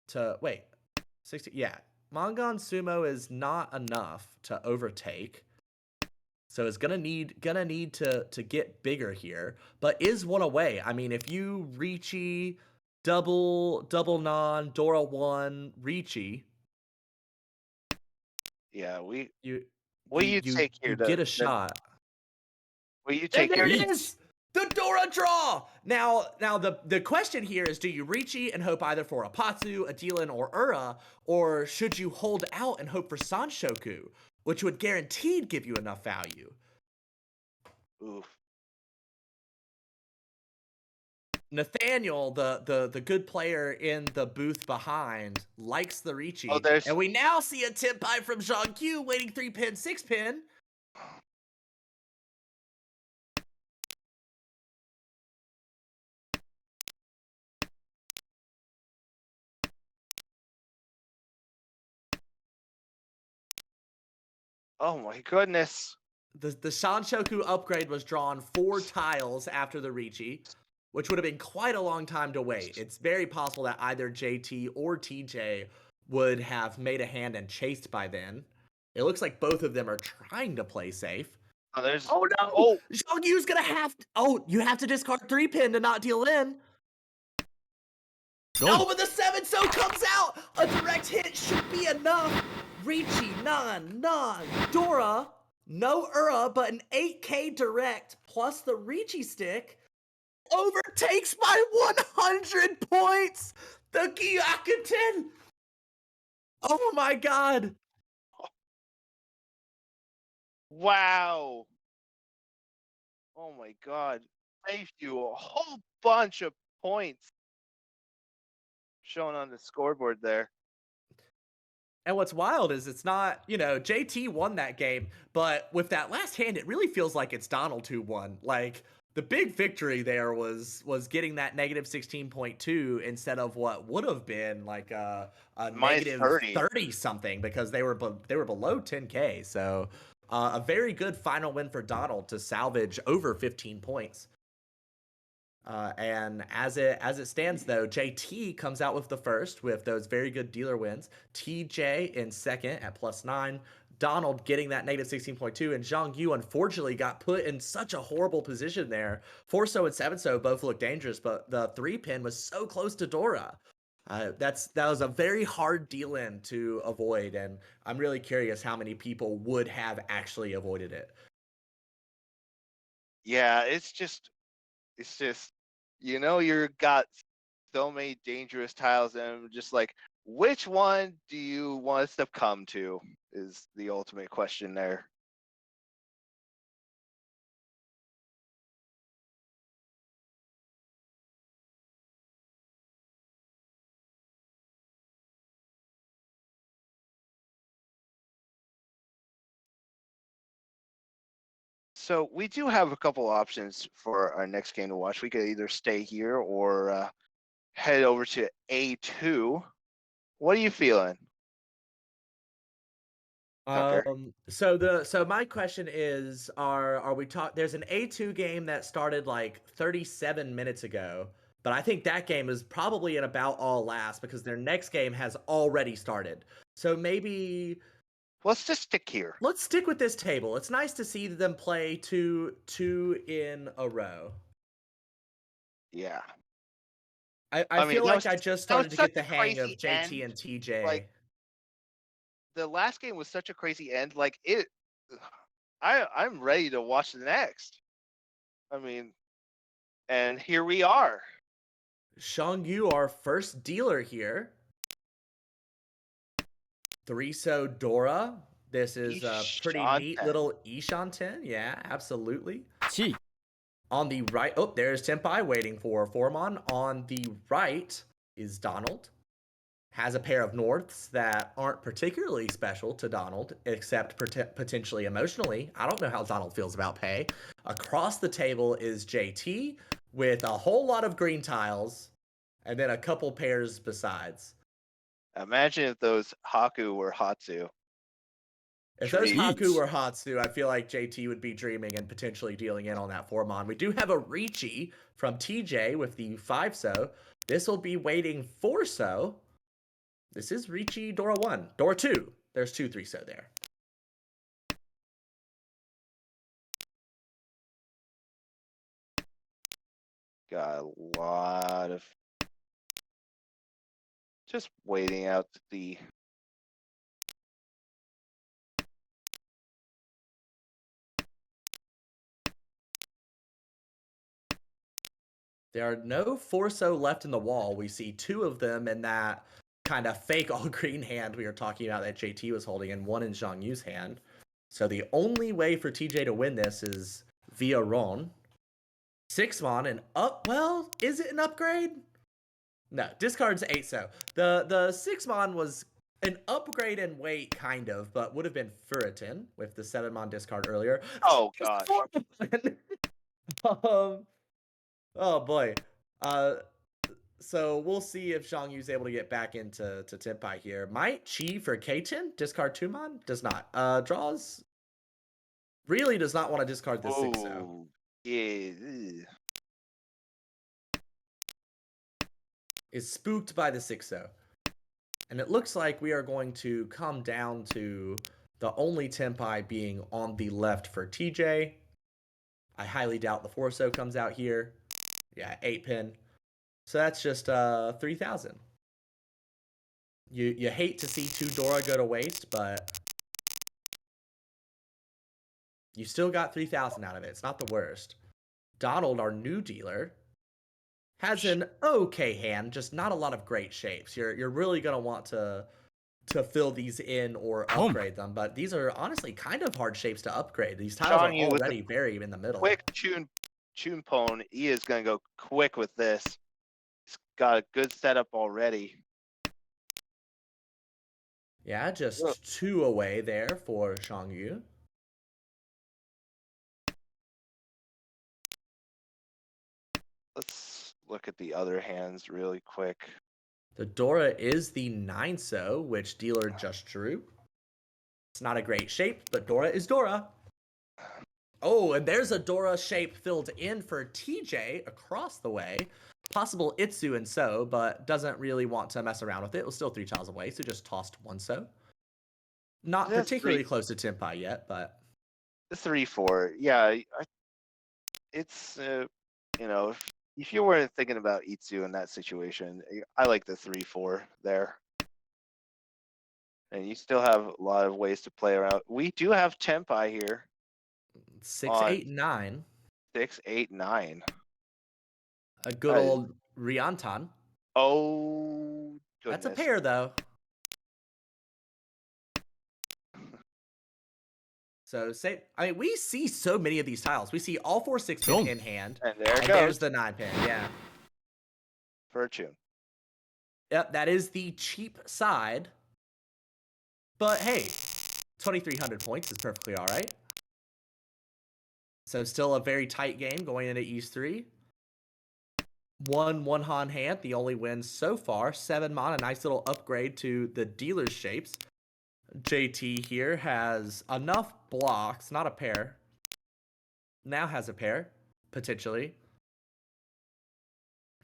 to wait. 60. Yeah, Mongon Sumo is not enough to overtake. So it's gonna need to get bigger here, but is 1 away. I mean, if you Ricci double non Dora 1 Ricci, Yeah, you take here? Get a shot. Will you And take there here? it is! The Dora draw! Now the question here is, do you Ricci and hope either for a Patsu, a Dylan, or Ura, or should you hold out and hope for Sanshoku, which would guaranteed give you enough value? Oof. Nathaniel, the good player in the booth behind, likes the Ricci. Oh, and we now see a Tenpai from Jean Q waiting 3 pin, 6 pin. Oh my goodness. The Sanshoku upgrade was drawn 4 tiles after the Ricci, which would have been quite a long time to wait. It's very possible that either JT or TJ would have made a hand and chased by then. It looks like both of them are trying to play safe. Oh no! Oh, Zhongyu's gonna have to. Oh, you have to discard 3 pin to not deal in. No, but the 7 so comes out. A direct hit should be enough. Ricci, non, Dora. No but an 8K direct plus the Ricci stick overtakes by 100 points the Gyakuten. Oh my god. Wow. Oh my god. Saved you a whole bunch of points shown on the scoreboard there. And what's wild is it's not, JT won that game, but with that last hand, it really feels like it's Donald who won. Like the big victory there was getting that negative 16.2 instead of what would have been like a Minus negative 30. 30 something because they were below 10K. So a very good final win for Donald to salvage over 15 points. And as it stands, though, JT comes out with the first with those very good dealer wins. TJ in second at +9. Donald getting that negative 16.2, and Zhang Yu unfortunately got put in such a horrible position there. 4-so and 7-so both look dangerous, but the 3-pin was so close to Dora. That was a very hard deal in to avoid, and I'm really curious how many people would have actually avoided it. Yeah, it's just you've got so many dangerous tiles, and just like, which one do you want us to come to is the ultimate question there. So we do have a couple options for our next game to watch. We could either stay here or head over to A2. What are you feeling, Tucker? So my question is, are we there's an A2 game that started like 37 minutes ago, but I think that game is probably in about all last because their next game has already started. So maybe Let's just stick here. let's stick with this table. It's nice to see them play two in a row. Yeah. I mean, feel like I just that was started to such get the a hang of crazy JT end. and TJ. Like, the last game was such a crazy end. Like, I'm ready to watch the next. I mean, and here we are. Zhang Yu, our first dealer here. 3-so Dora. This is a pretty neat little Ishanten. Yeah, absolutely. Chi. On the right, oh, there's Tenpai waiting for Formon. On the right is Donald. Has a pair of Norths that aren't particularly special to Donald, except potentially emotionally. I don't know how Donald feels about pay. Across the table is JT with a whole lot of green tiles, and then a couple pairs besides. Imagine if those Haku were Hatsu. If those Jeez. Haku were Hatsu, I feel like JT would be dreaming and potentially dealing in on that Formon. We do have a Ricci from TJ with the 5-so. This will be waiting 4-so. This is Ricci Dora 1. Dora 2. There's 2 3-so there. Got a lot of just waiting out the. There are no 4-so left in the wall. We see 2 of them in that kind of fake all green hand we were talking about that JT was holding, and 1 in Zhang Yu's hand. So the only way for TJ to win this is via Ron. 6-mon and up. Well, is it an upgrade? No, discard's 8-so. The 6-mon was an upgrade in weight, kind of, but would have been Furitin with the 7-mon discard earlier. Oh gosh. Oh boy. So we'll see if Zhang Yu's able to get back into Tenpai here. Might Chi for K10 discard 2-mon? Does not. Draws. Really does not want to discard the 6-so. Yeah. Is spooked by the 6-so. And it looks like we are going to come down to the only Tenpai being on the left for TJ. I highly doubt the 4-so comes out here. Yeah, 8-pin. So that's just 3,000. You hate to see 2 Dora go to waste, but You still got 3,000 out of it. It's not the worst. Donald, our new dealer, has an okay hand, just not a lot of great shapes. You're really gonna want to fill these in or Boom. upgrade them, but these are honestly kind of hard shapes to upgrade. These tiles are Showing you with the already very in the middle. quick tune pone. He is going to go quick with this. He's got a good setup already. Yeah, just 2 away there for Shangyu. Let's look at the other hands really quick. The Dora is the 9-so, which dealer just drew. It's not a great shape, but Dora is Dora. Oh, and there's a Dora shape filled in for TJ across the way. Possible Itsu and so, but doesn't really want to mess around with it. It was still 3 tiles away, so just tossed 1-so. Not That's particularly close to Tenpai yet, but the 3-4. Yeah, it's you know, if you weren't thinking about Itsu in that situation, I like the 3-4 there. And you still have a lot of ways to play around. We do have Tenpai here. 6, on 8, 9. 6, 8, 9. A good That is- old Riantan. Oh goodness. That's a pair, though. So we see so many of these tiles. We see all 4 6-pin Boom. in hand, And there it and goes there's the 9-pin. Yeah. for a tune. Yep, that is the cheap side. But hey, 2,300 points is perfectly all right. So still a very tight game going into East 3. 1-Han hand, the only win so far. 7 mon, a nice little upgrade to the dealer's shapes. JT here has enough blocks, not a pair. Now has a pair, potentially.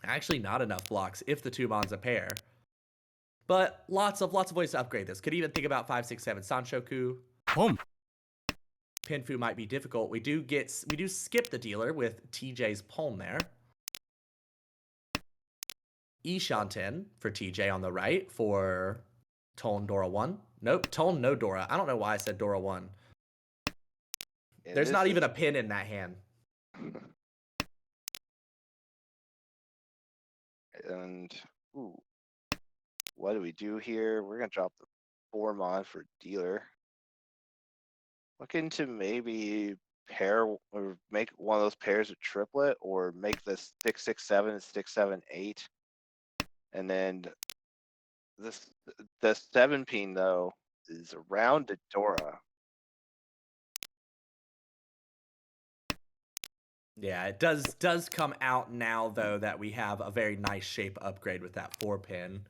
Actually, not enough blocks if the 2 mon's a pair. But lots of ways to upgrade this. Could even think about 5, 6, 7 Sanshoku. Boom. Pinfu might be difficult. We do skip the dealer with TJ's pawn there. Ishanten for TJ on the right for Tone Dora 1. Nope, Tone no Dora. I don't know why I said Dora 1. And There's this not is- even a pin in that hand. And ooh, what do we do here? We're gonna drop the 4 mon for dealer. Looking to maybe pair or make one of those pairs a triplet, or make this 6, 6, 7, 6, 7, 8, and then the 7-pin though is around the Dora. Yeah, it does come out now though that we have a very nice shape upgrade with that 4-pin.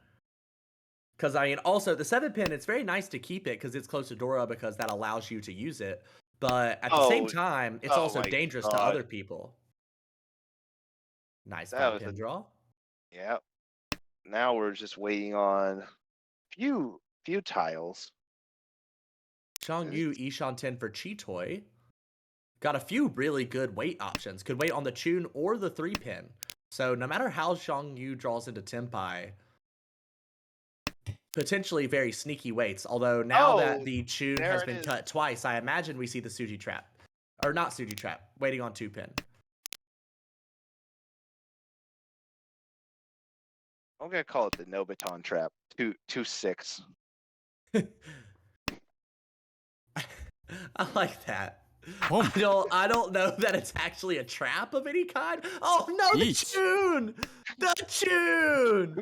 Because I mean, also the 7-pin, it's very nice to keep it because it's close to Dora because that allows you to use it. But at the same Oh, time, it's oh also my dangerous to God. other people. Nice That was 5-pin draw. Yeah. Now we're just waiting on few tiles. Changyu Ishanten for Chitoy. Got a few really good weight options. Could wait on the Chun or the 3-pin. So no matter how Changyu draws into Tenpai, potentially very sneaky weights. Although now that the Chun there has it been is. cut twice, I imagine we see the Suji trap. Or not Suji trap, waiting on 2-pin. I'm gonna call it the Nobiton trap. 2-6. I like that. Boom. I don't know that it's actually a trap of any kind. Oh no, the Yeesh. Chun! The Chun!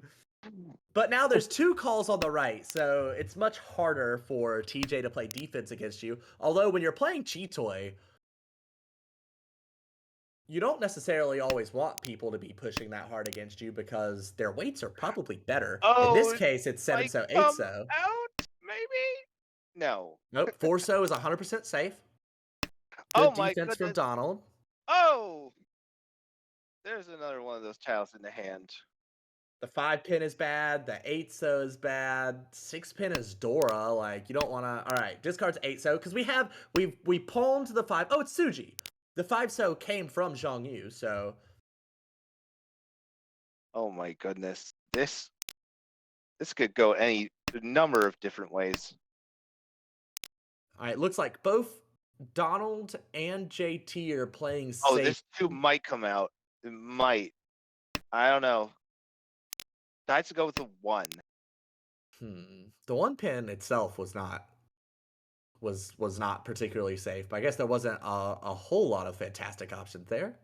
But now there's 2 calls on the right, so it's much harder for TJ to play defense against you. Although when you're playing Chitoy, you don't necessarily always want people to be pushing that hard against you because their weights are probably better. In this case, it's 7-so, 8-so. Out? Maybe? No. Nope, 4-so is 100% safe. Oh Good my defense from goodness. Donald. Oh! There's another one of those tiles in the hand. The 5-pin is bad. The 8-so is bad. 6-pin is Dora. Like, you don't want to. All right, discards 8-so because we pawned the 5. Oh, it's Suji. The 5-so came from Zhongyu, so. Oh my goodness. This could go any number of different ways. All right, looks like both Donald and JT are playing Oh, safe. this 2 might come out. It might. I don't know. I had to go with the 1. The one pin itself was not particularly safe, but I guess there wasn't a whole lot of fantastic options there.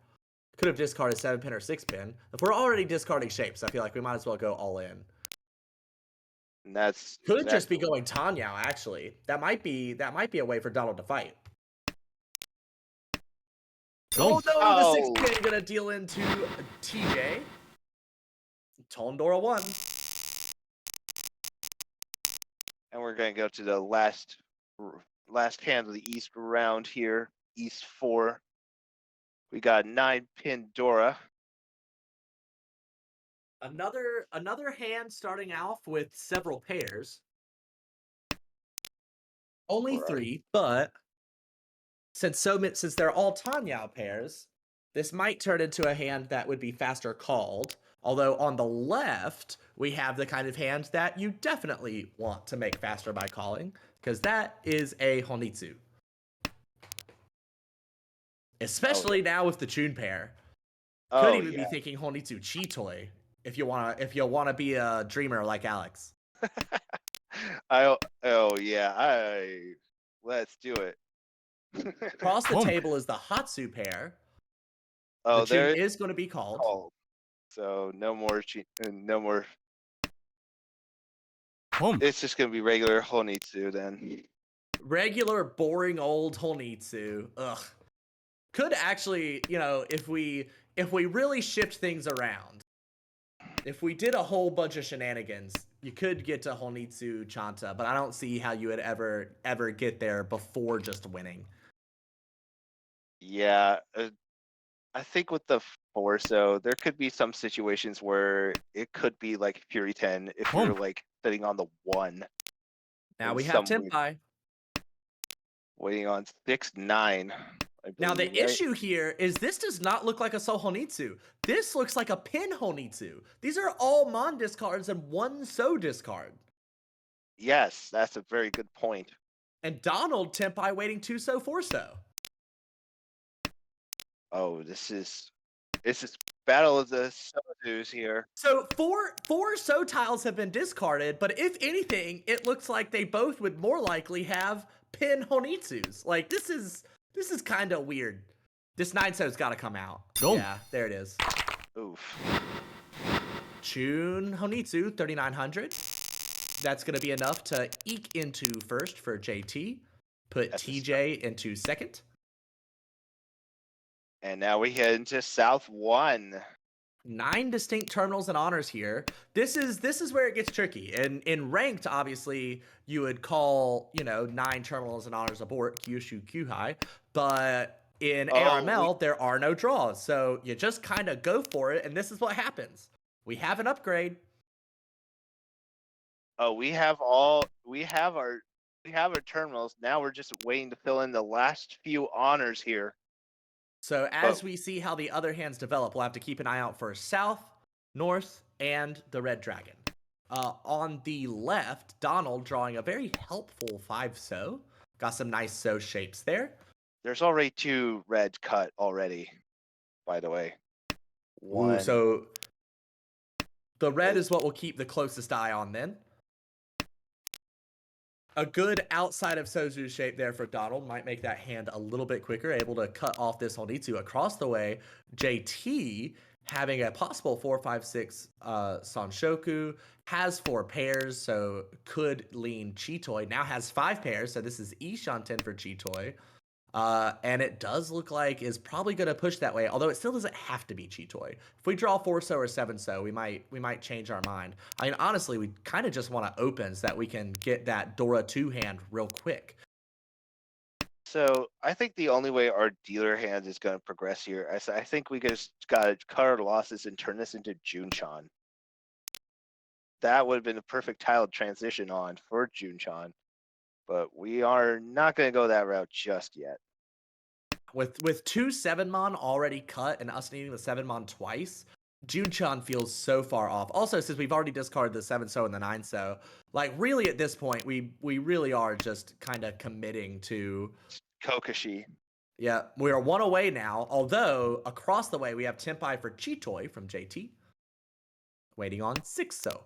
Could have discarded 7 pin or 6 pin. If we're already discarding shapes, I feel like we might as well go all in. And that's Could just be exactly going Tanyao, actually. That might be a way for Donald to fight. Oh no, Oh. the 6 pin gonna deal into TJ. Tondora 1. And we're gonna go to the last hand of the East round here. East 4. We got 9-pin Dora. Another hand starting off with several pairs. Only Right. 3, but since they're all Tanyao pairs, this might turn into a hand that would be faster called. Although on the left, we have the kind of hand that you definitely want to make faster by calling, because that is a Honitsu. Especially now with the Chun pair. Could even be thinking Honitsu Chitoi if you wanna be a dreamer like Alex. Let's do it. Across the table is the Hatsu pair. Oh, the Chun is going to be called. So no more no more. It's just gonna be regular Honitsu then. Regular boring old Honitsu. Ugh. Could actually, if we really shift things around, if we did a whole bunch of shenanigans, you could get to Honitsu Chanta, but I don't see how you would ever get there before just winning. Yeah, I think with the 4, so there could be some situations where it could be like Fury 10 if you're like sitting on the 1. Now we have Tenpai. Waiting on 6-9. Now the issue here is this does not look like a So Honitsu. This looks like a Pin Honitsu. These are all Mon discards and 1 So discard. Yes, that's a very good point. And Donald Tenpai waiting 2 So 4 So. Oh, this is battle of the Sozus here. So four So tiles have been discarded, but if anything, it looks like they both would more likely have Pin Honitsus. Like this is kind of weird. This 9 So's got to come out. Oh. Yeah, there it is. Oof. Chun Honitsu 3900. That's going to be enough to eke into first for JT. Put TJ into second. And now we head into South 1. 9 distinct terminals and honors here. This is where it gets tricky. And in ranked, obviously, you would call 9 terminals and honors abort Kyushu Kyuhai, but in ARML there are no draws, so you just kind of go for it. And this is what happens. We have an upgrade. Oh, we have our terminals. Now we're just waiting to fill in the last few honors here. So as we see how the other hands develop, we'll have to keep an eye out for South, North, and the Red Dragon. On the left, Donald drawing a very helpful 5 So. Got some nice So shapes there. There's already 2 red cut already, by the way. Ooh, so the red is what we'll keep the closest eye on then. A good outside of Sozu shape there for Donald might make that hand a little bit quicker, able to cut off this Honitsu across the way. JT having a possible 4-5-6 Sanshoku, has 4 pairs, so could lean Chitoi. Now has 5 pairs, so this is Ishanten for Chitoi. And it does look like is probably going to push that way, although it still doesn't have to be Chitoi. If we draw 4 So or 7 So, we might change our mind. I mean, honestly, we kind of just want to open so that we can get that Dora 2 hand real quick. So I think the only way our dealer hand is going to progress here, I think we just got to cut our losses and turn this into Junchan. That would have been a perfect tile transition on for Junchan, but we are not going to go that route just yet. With 2 7-mon already cut and us needing the 7-mon twice, Junchan feels so far off. Also, since we've already discarded the 7 So and the 9 So, like really at this point, we really are just kind of committing to Kokoshi. Yeah, we are one away now. Although across the way we have Tenpai for Chitoy from JT, waiting on 6-0.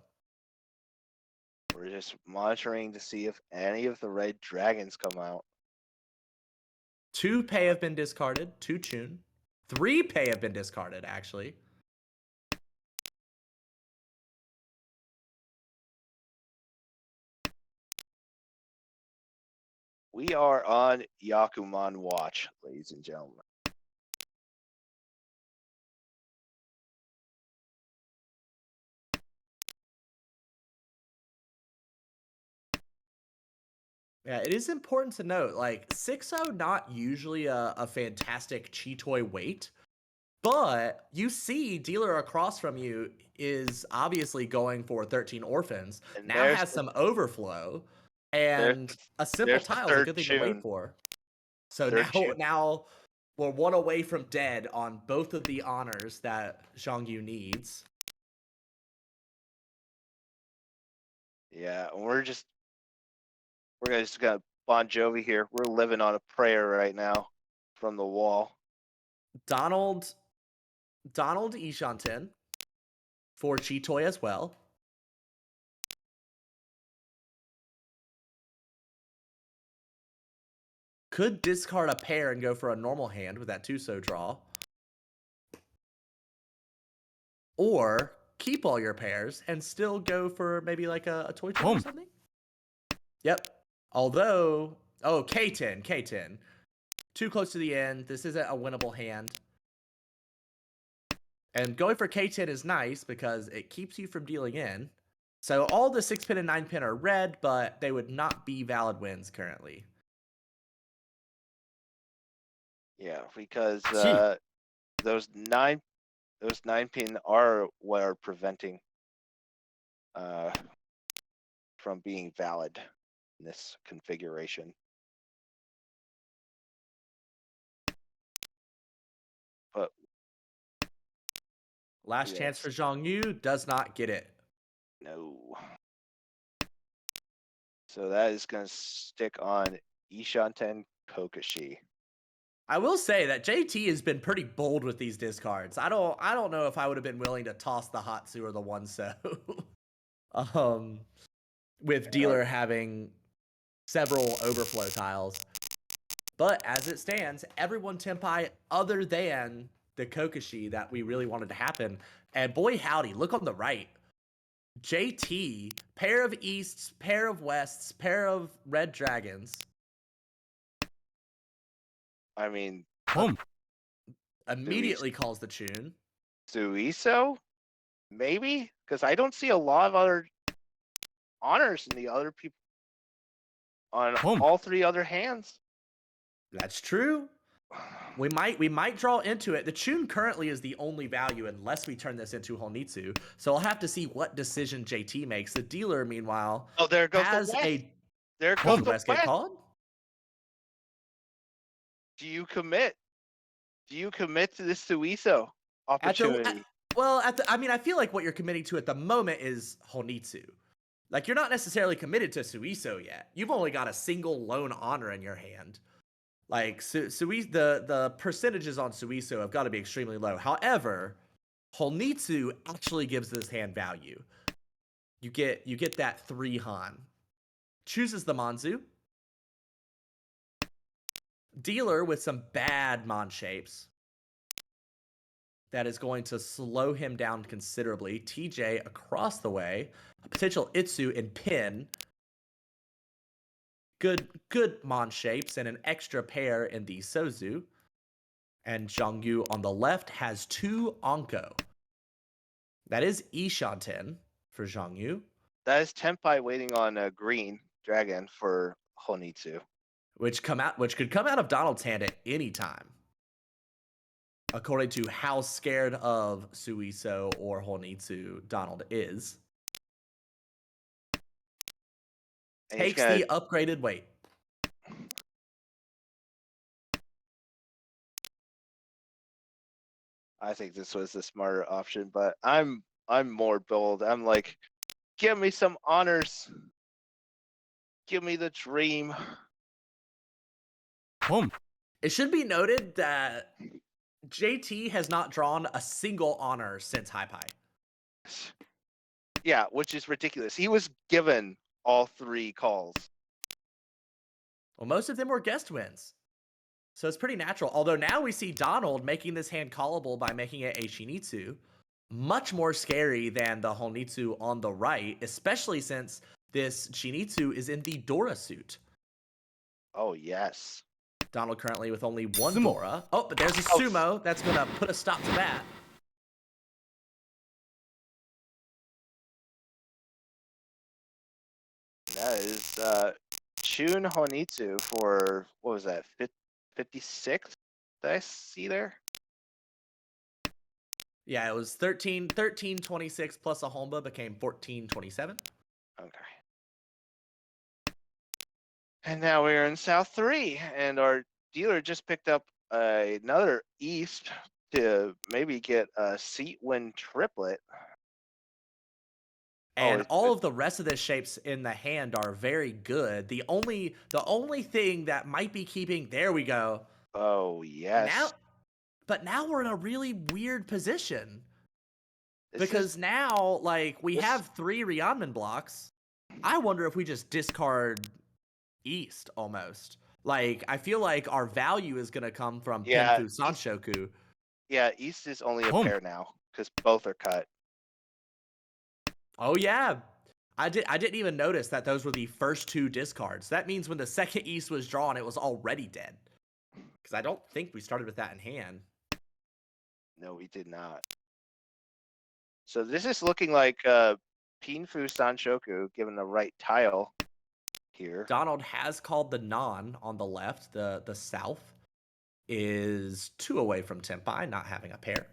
We're just monitoring to see if any of the red dragons come out. 2 pay have been discarded. 2 Chun. 3 pay have been discarded, actually. We are on Yakuman watch, ladies and gentlemen. Yeah, it is important to note, like, 6-0 not usually a fantastic Chitoy weight, but you see dealer across from you is obviously going for 13 orphans, And now has some overflow, and a simple there's the tile is a third good thing to wait tune. for. So Third tune. now we're one away from dead on both of the honors that Zhangyu needs. Yeah, and we're just got Bon Jovi here. We're living on a prayer right now from the wall. Donald Ishanten for Chitoy as well. Could discard a pair and go for a normal hand with that 2-so draw. Or keep all your pairs and still go for maybe like a toy trap or something. Yep. Although, oh, K10. Too close to the end. This isn't a winnable hand. And going for K10 is nice because it keeps you from dealing in. So all the 6-pin and 9-pin are red, but they would not be valid wins currently. Yeah, because those 9-pin are what are preventing from being valid in this configuration. But last chance for Zhangyu, does not get it. No. So that is going to stick on Ishanten Kokoshi. I will say that JT has been pretty bold with these discards. I don't know if I would have been willing to toss the Hatsu or the 1-so. With dealer having several overflow tiles. But as it stands, everyone Tenpai other than the Kokoshi that we really wanted to happen. And boy howdy, look on the right. JT, pair of Easts, pair of Wests, pair of Red Dragons. I mean, immediately calls the tune. Suiso? Maybe? Because I don't see a lot of other honors in the other people on all 3 other hands. That's true. We might draw into it. The tune currently is the only value unless we turn this into Honitsu. So I'll have to see what decision JT makes. The dealer, meanwhile, there goes has the West. a there goes the West get called. Do you commit? Do you commit to this Suiso opportunity? I feel like what you're committing to at the moment is Honitsu. Like, you're not necessarily committed to Suiso yet. You've only got a single lone honor in your hand. Like, the percentages on Suiso have got to be extremely low. However, Honitsu actually gives this hand value. You get that 3 Han. Chooses the Manzu. Dealer with some bad Mon shapes. That is going to slow him down considerably. TJ across the way. A potential Itsu in pin. Good Mon shapes and an extra pair in the Sozu. And Zhangyu on the left has 2 Anko. That is Ishanten for Zhangyu. That is Tenpai waiting on a green dragon for Honitsu. Which could come out of Donald's hand at any time. According to how scared of Suiso or Honitsu Donald is. Takes the upgraded weight. I think this was the smarter option, but I'm more bold. I'm like, give me some honors. Give me the dream. ポン It should be noted that JT has not drawn a single honor since High Pie. Yeah, which is ridiculous. He was given all 3 calls. Well, most of them were guest wins. So it's pretty natural. Although now we see Donald making this hand callable by making it a Shinitsu. Much more scary than the Honitsu on the right, especially since this Shinitsu is in the Dora suit. Oh, yes. Donald currently with only one Sumo. Dora. Oh, but there's a Oh, Sumo. That's going to put a stop to that. That is Chun Honitsu for, what was that, 56? Did I see there? Yeah, it was 1326 plus a Honba became 1427. Okay. And now we're in South 3, and our dealer just picked up another East to maybe get a seat win triplet. And it's all good. of the rest of the shapes in the hand are very good. The only thing that might be keeping, there we go. Oh, yes. Now we're in a really weird position. This Because is now, like, we this- have 3 Ryanman blocks. I wonder if we just discard East almost. Like, I feel like our value is going to come from Yeah, Pinfu Sanshoku. yeah, East is only a Boom. pair now because both are cut. Oh yeah. I didn't even notice that those were the first 2 discards. That means when the second East was drawn, it was already dead. Because I don't think we started with that in hand. No, we did not. So this is looking like Pinfu Sanshoku given the right tile here. Donald has called the non on the left. The south is 2 away from Tenpai, not having a pair.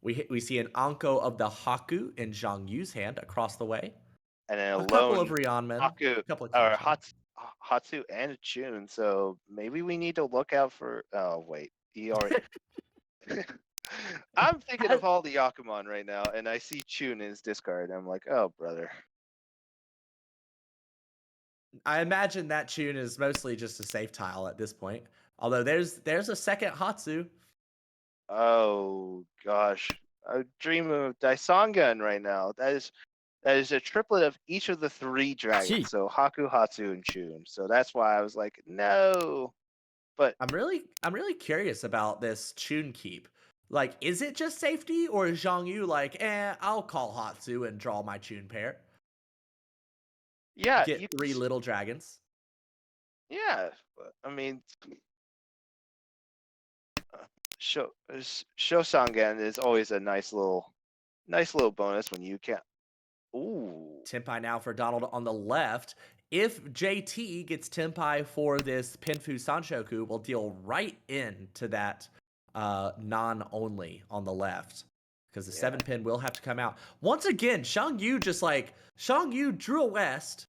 We see an Anko of the Haku in Zhang Yu's hand across the way. And then A couple of alone Ryanmen. Haku A couple of or Kanchan. Hatsu and a Chun. So maybe we need to look out for. Oh wait, he already. I'm thinking of all the Yakuman right now, and I see Chun in his discard. I'm like, oh brother. I imagine that tune is mostly just a safe tile at this point. Although there's a second Hatsu. Oh gosh, I dream of Daisangan right now. That is a triplet of each of the 3 dragons. Gee. So Haku, Hatsu, and Chun. So that's why I was like, no. But I'm really curious about this tune keep. Like, is it just safety, or is Zhang Yu like, I'll call Hatsu and draw my tune pair? yeah, Get 3 little dragons. yeah. I mean, Shosangan is always a nice little bonus when you can't. Ooh, Tenpai now for Donald on the left. If JT gets Tenpai for this Pinfu Sanshoku, we'll deal right into that non-only on the left. Because the 7 pin will have to come out. Once again, Shang Yu drew a west,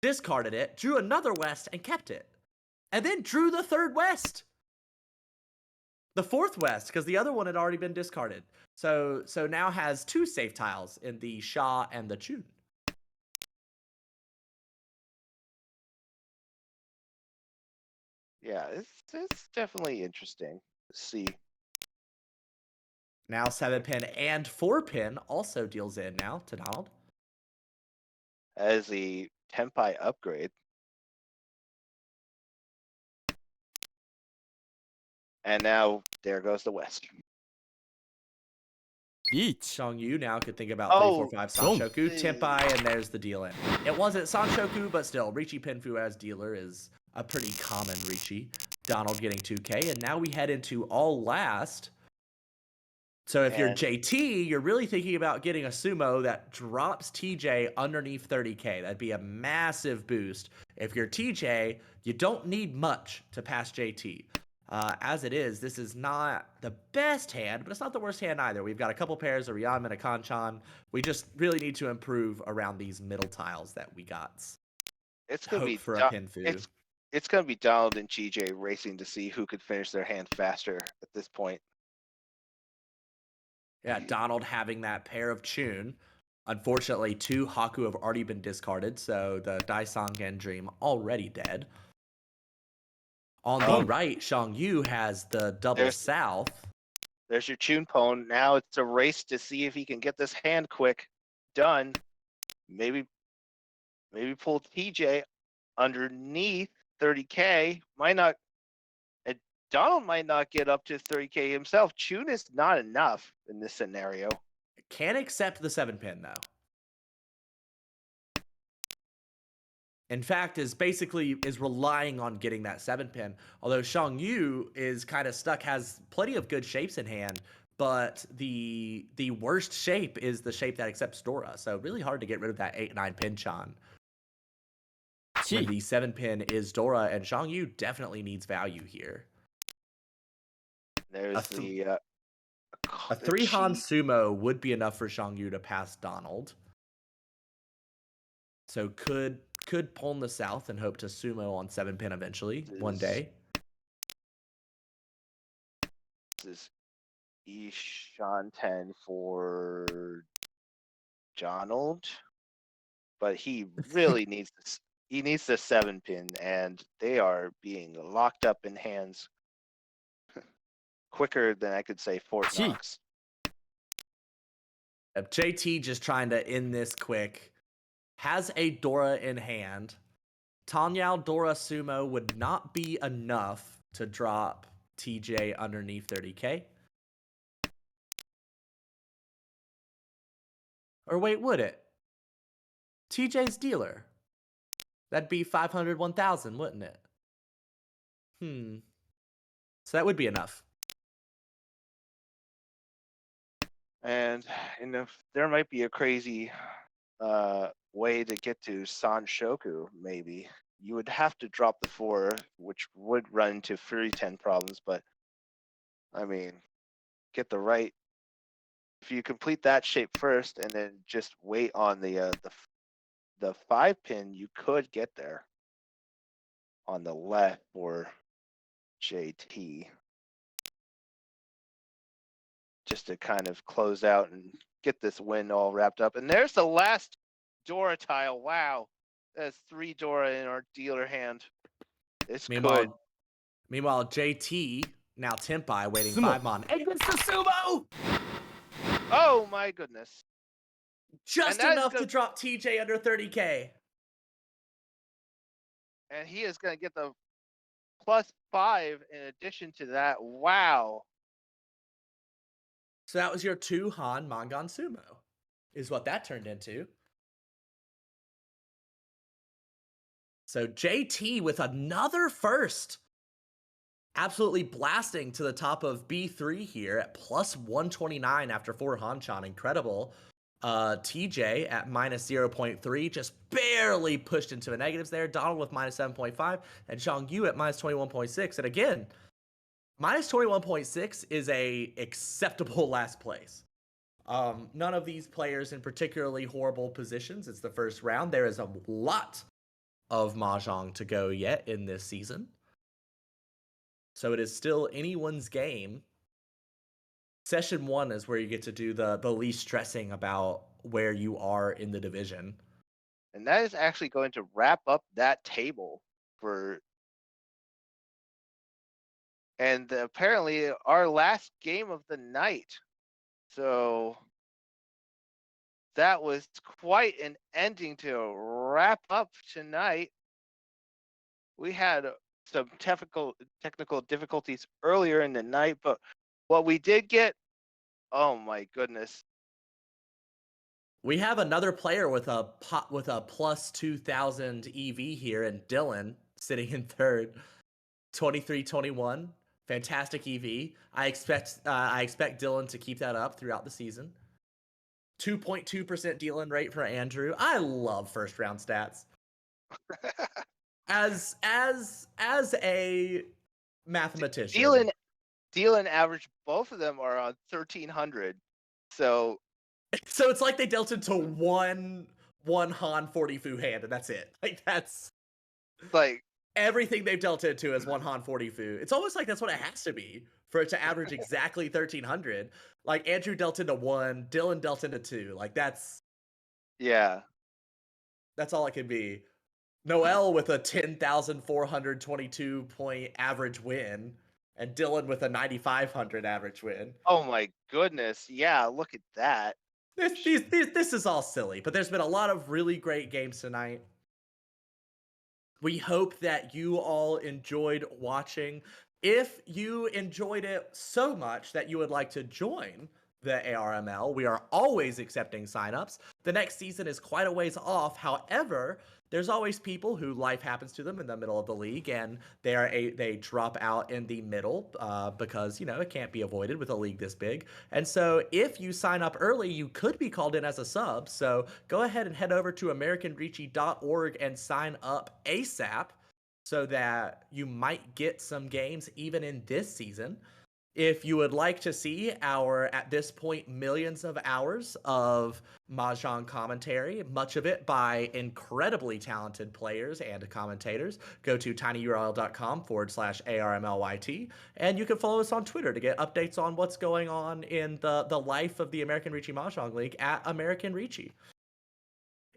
discarded it, drew another west, and kept it. And then drew the 3rd west. The 4th west, because the other one had already been discarded. So now has 2 safe tiles in the Sha and the Chun. yeah, it's definitely interesting to see. Now 7 pin and 4 pin also deals in now to Donald. As the Tenpai upgrade. And now there goes the West. Beach. Shang Yu now could think about Oh, 3, 4, 5 boom. Sanshoku, Tenpai, and there's the deal in. It wasn't Sanshoku, but still, Richi Pinfu as dealer is a pretty common Richi. Donald getting 2k, and now we head into all last. So if you're And- JT, you're really thinking about getting a sumo that drops TJ underneath 30k. That'd be a massive boost. If you're TJ, you don't need much to pass JT. As it is, this is not the best hand, but it's not the worst hand either. We've got a couple pairs, a Ryan and a Kanchan. We just really need to improve around these middle tiles that we got. It's gonna be for a Pinfu. It's gonna be Donald and GJ racing to see who could finish their hand faster at this point. Yeah, Donald having that pair of Chun. Unfortunately, 2 Haku have already been discarded, so the Daisangen Dream already dead. On the right, Shang Yu has the double south. There's your Chun Pone. Now it's a race to see if he can get this hand quick done. Maybe pull TJ underneath 30K. Might not. And Donald might not get up to 30K himself. Chun is not enough in this scenario. Can't accept the 7-pin though. In fact, is relying on getting that 7-pin. Although Shang Yu is kind of stuck, has plenty of good shapes in hand, but the worst shape is the shape that accepts Dora. So really hard to get rid of that 8-9 pin Chan. When the 7-pin is Dora, and Shang Yu definitely needs value here. There's a 3 Han Sumo would be enough for Shang Yu to pass Donald. So could pull in the south and hope to sumo on 7-pin eventually one day. This is Ishan 10 for Donald, but he really needs this. He needs the 7-pin, and they are being locked up in hands quicker than I could say Fort Knox. JT just trying to end this quick. Has a Dora in hand. Tanyao Dora Sumo would not be enough to drop TJ underneath 30K. Or wait, would it? TJ's dealer. That'd be 500, 1,000, wouldn't it? So that would be enough. And there might be a crazy way to get to Sanshoku, maybe. You would have to drop the 4, which would run into Fury 10 problems, but I mean, get the right. If you complete that shape first and then just wait on the 5-pin, you could get there on the left for JT. Just to kind of close out and get this win all wrapped up. And there's the last Dora tile. Wow. That's 3 Dora in our dealer hand. It's good. Meanwhile, JT, now Tempai, waiting 5 mon. And gets the sumo! Oh my goodness. Just enough to drop TJ under 30K. And he is going to get the +5 in addition to that. Wow. So that was your 2 Han Mangan Sumo, is what that turned into. So JT with another first. Absolutely blasting to the top of B3 here at +129 after 4 Han-chan. Incredible. TJ at -0.3, just barely pushed into the negatives there. Donald with -7.5, and Shang Yu at -21.6. And again, -21.6 is a acceptable last place. None of these players in particularly horrible positions. It's the first round. There is a lot of Mahjong to go yet in this season. So it is still anyone's game. Session 1 is where you get to do the least stressing about where you are in the division. And that is actually going to wrap up that table for... And apparently our last game of the night. So that was quite an ending to wrap up tonight. We had some technical difficulties earlier in the night, but what we did get, oh my goodness. We have another player with a +2,000 EV here, and Dylan sitting in third, 23-21. Fantastic EV. I expect Dylan to keep that up throughout the season. 2.2% deal-in rate for Andrew. I love first round stats. As a mathematician, Deal-in average, both of them are on 1,300. So it's like they dealt into one Han 40 Fu hand, and that's it. Like that's like everything they've dealt into is one Han 40 Fu. It's almost like that's what it has to be for it to average exactly 1,300. Like Andrew dealt into 1, Dylan dealt into 2. Like that's yeah. That's all it can be. Noel with a 10,422 point average win, and Dylan with a 9,500 average win. Oh my goodness. Yeah, look at that. This is all silly, but there's been a lot of really great games tonight. We hope that you all enjoyed watching. If you enjoyed it so much that you would like to join the ARML, we are always accepting signups. The next season is quite a ways off. However, there's always people who life happens to them in the middle of the league, and they drop out in the middle because it can't be avoided with a league this big. And so, if you sign up early, you could be called in as a sub. So go ahead and head over to AmericanRicci.org and sign up ASAP, so that you might get some games even in this season. If you would like to see our, at this point, millions of hours of Mahjong commentary, much of it by incredibly talented players and commentators, go to tinyurl.com/ARMLYT, and you can follow us on Twitter to get updates on what's going on in the life of the American Ricci Mahjong League at American Ricci.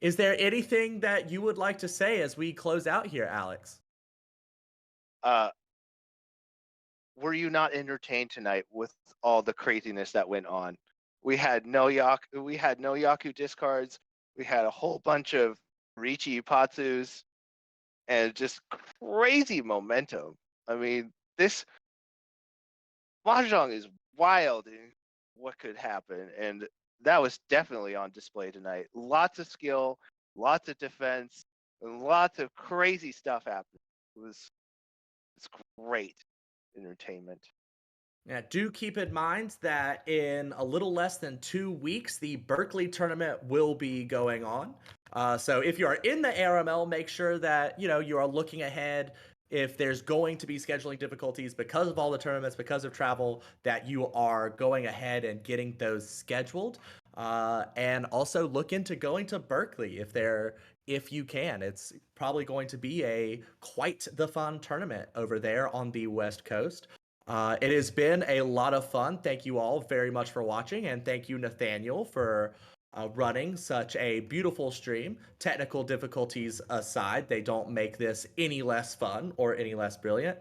Is there anything that you would like to say as we close out here, Alex? Were you not entertained tonight with all the craziness that went on? We had no Yaku discards. We had a whole bunch of Ricci Patsus and just crazy momentum. I mean, this Mahjong is wild in what could happen, and that was definitely on display tonight. Lots of skill, lots of defense, and lots of crazy stuff happened. It's great entertainment. Yeah, do keep in mind that in a little less than 2 weeks, the Berkeley tournament will be going on. So if you are in the ARML, make sure that you are looking ahead. If there's going to be scheduling difficulties because of all the tournaments, because of travel, that you are going ahead and getting those scheduled. And also look into going to Berkeley if you can. It's probably going to be quite the fun tournament over there on the West Coast. It has been a lot of fun. Thank you all very much for watching, and thank you, Nathaniel, for running such a beautiful stream. Technical difficulties aside, they don't make this any less fun or any less brilliant.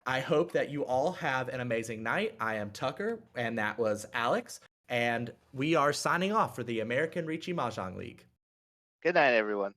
I hope that you all have an amazing night. I am Tucker, and that was Alex, and we are signing off for the American Ricci Mahjong League. Good night, everyone.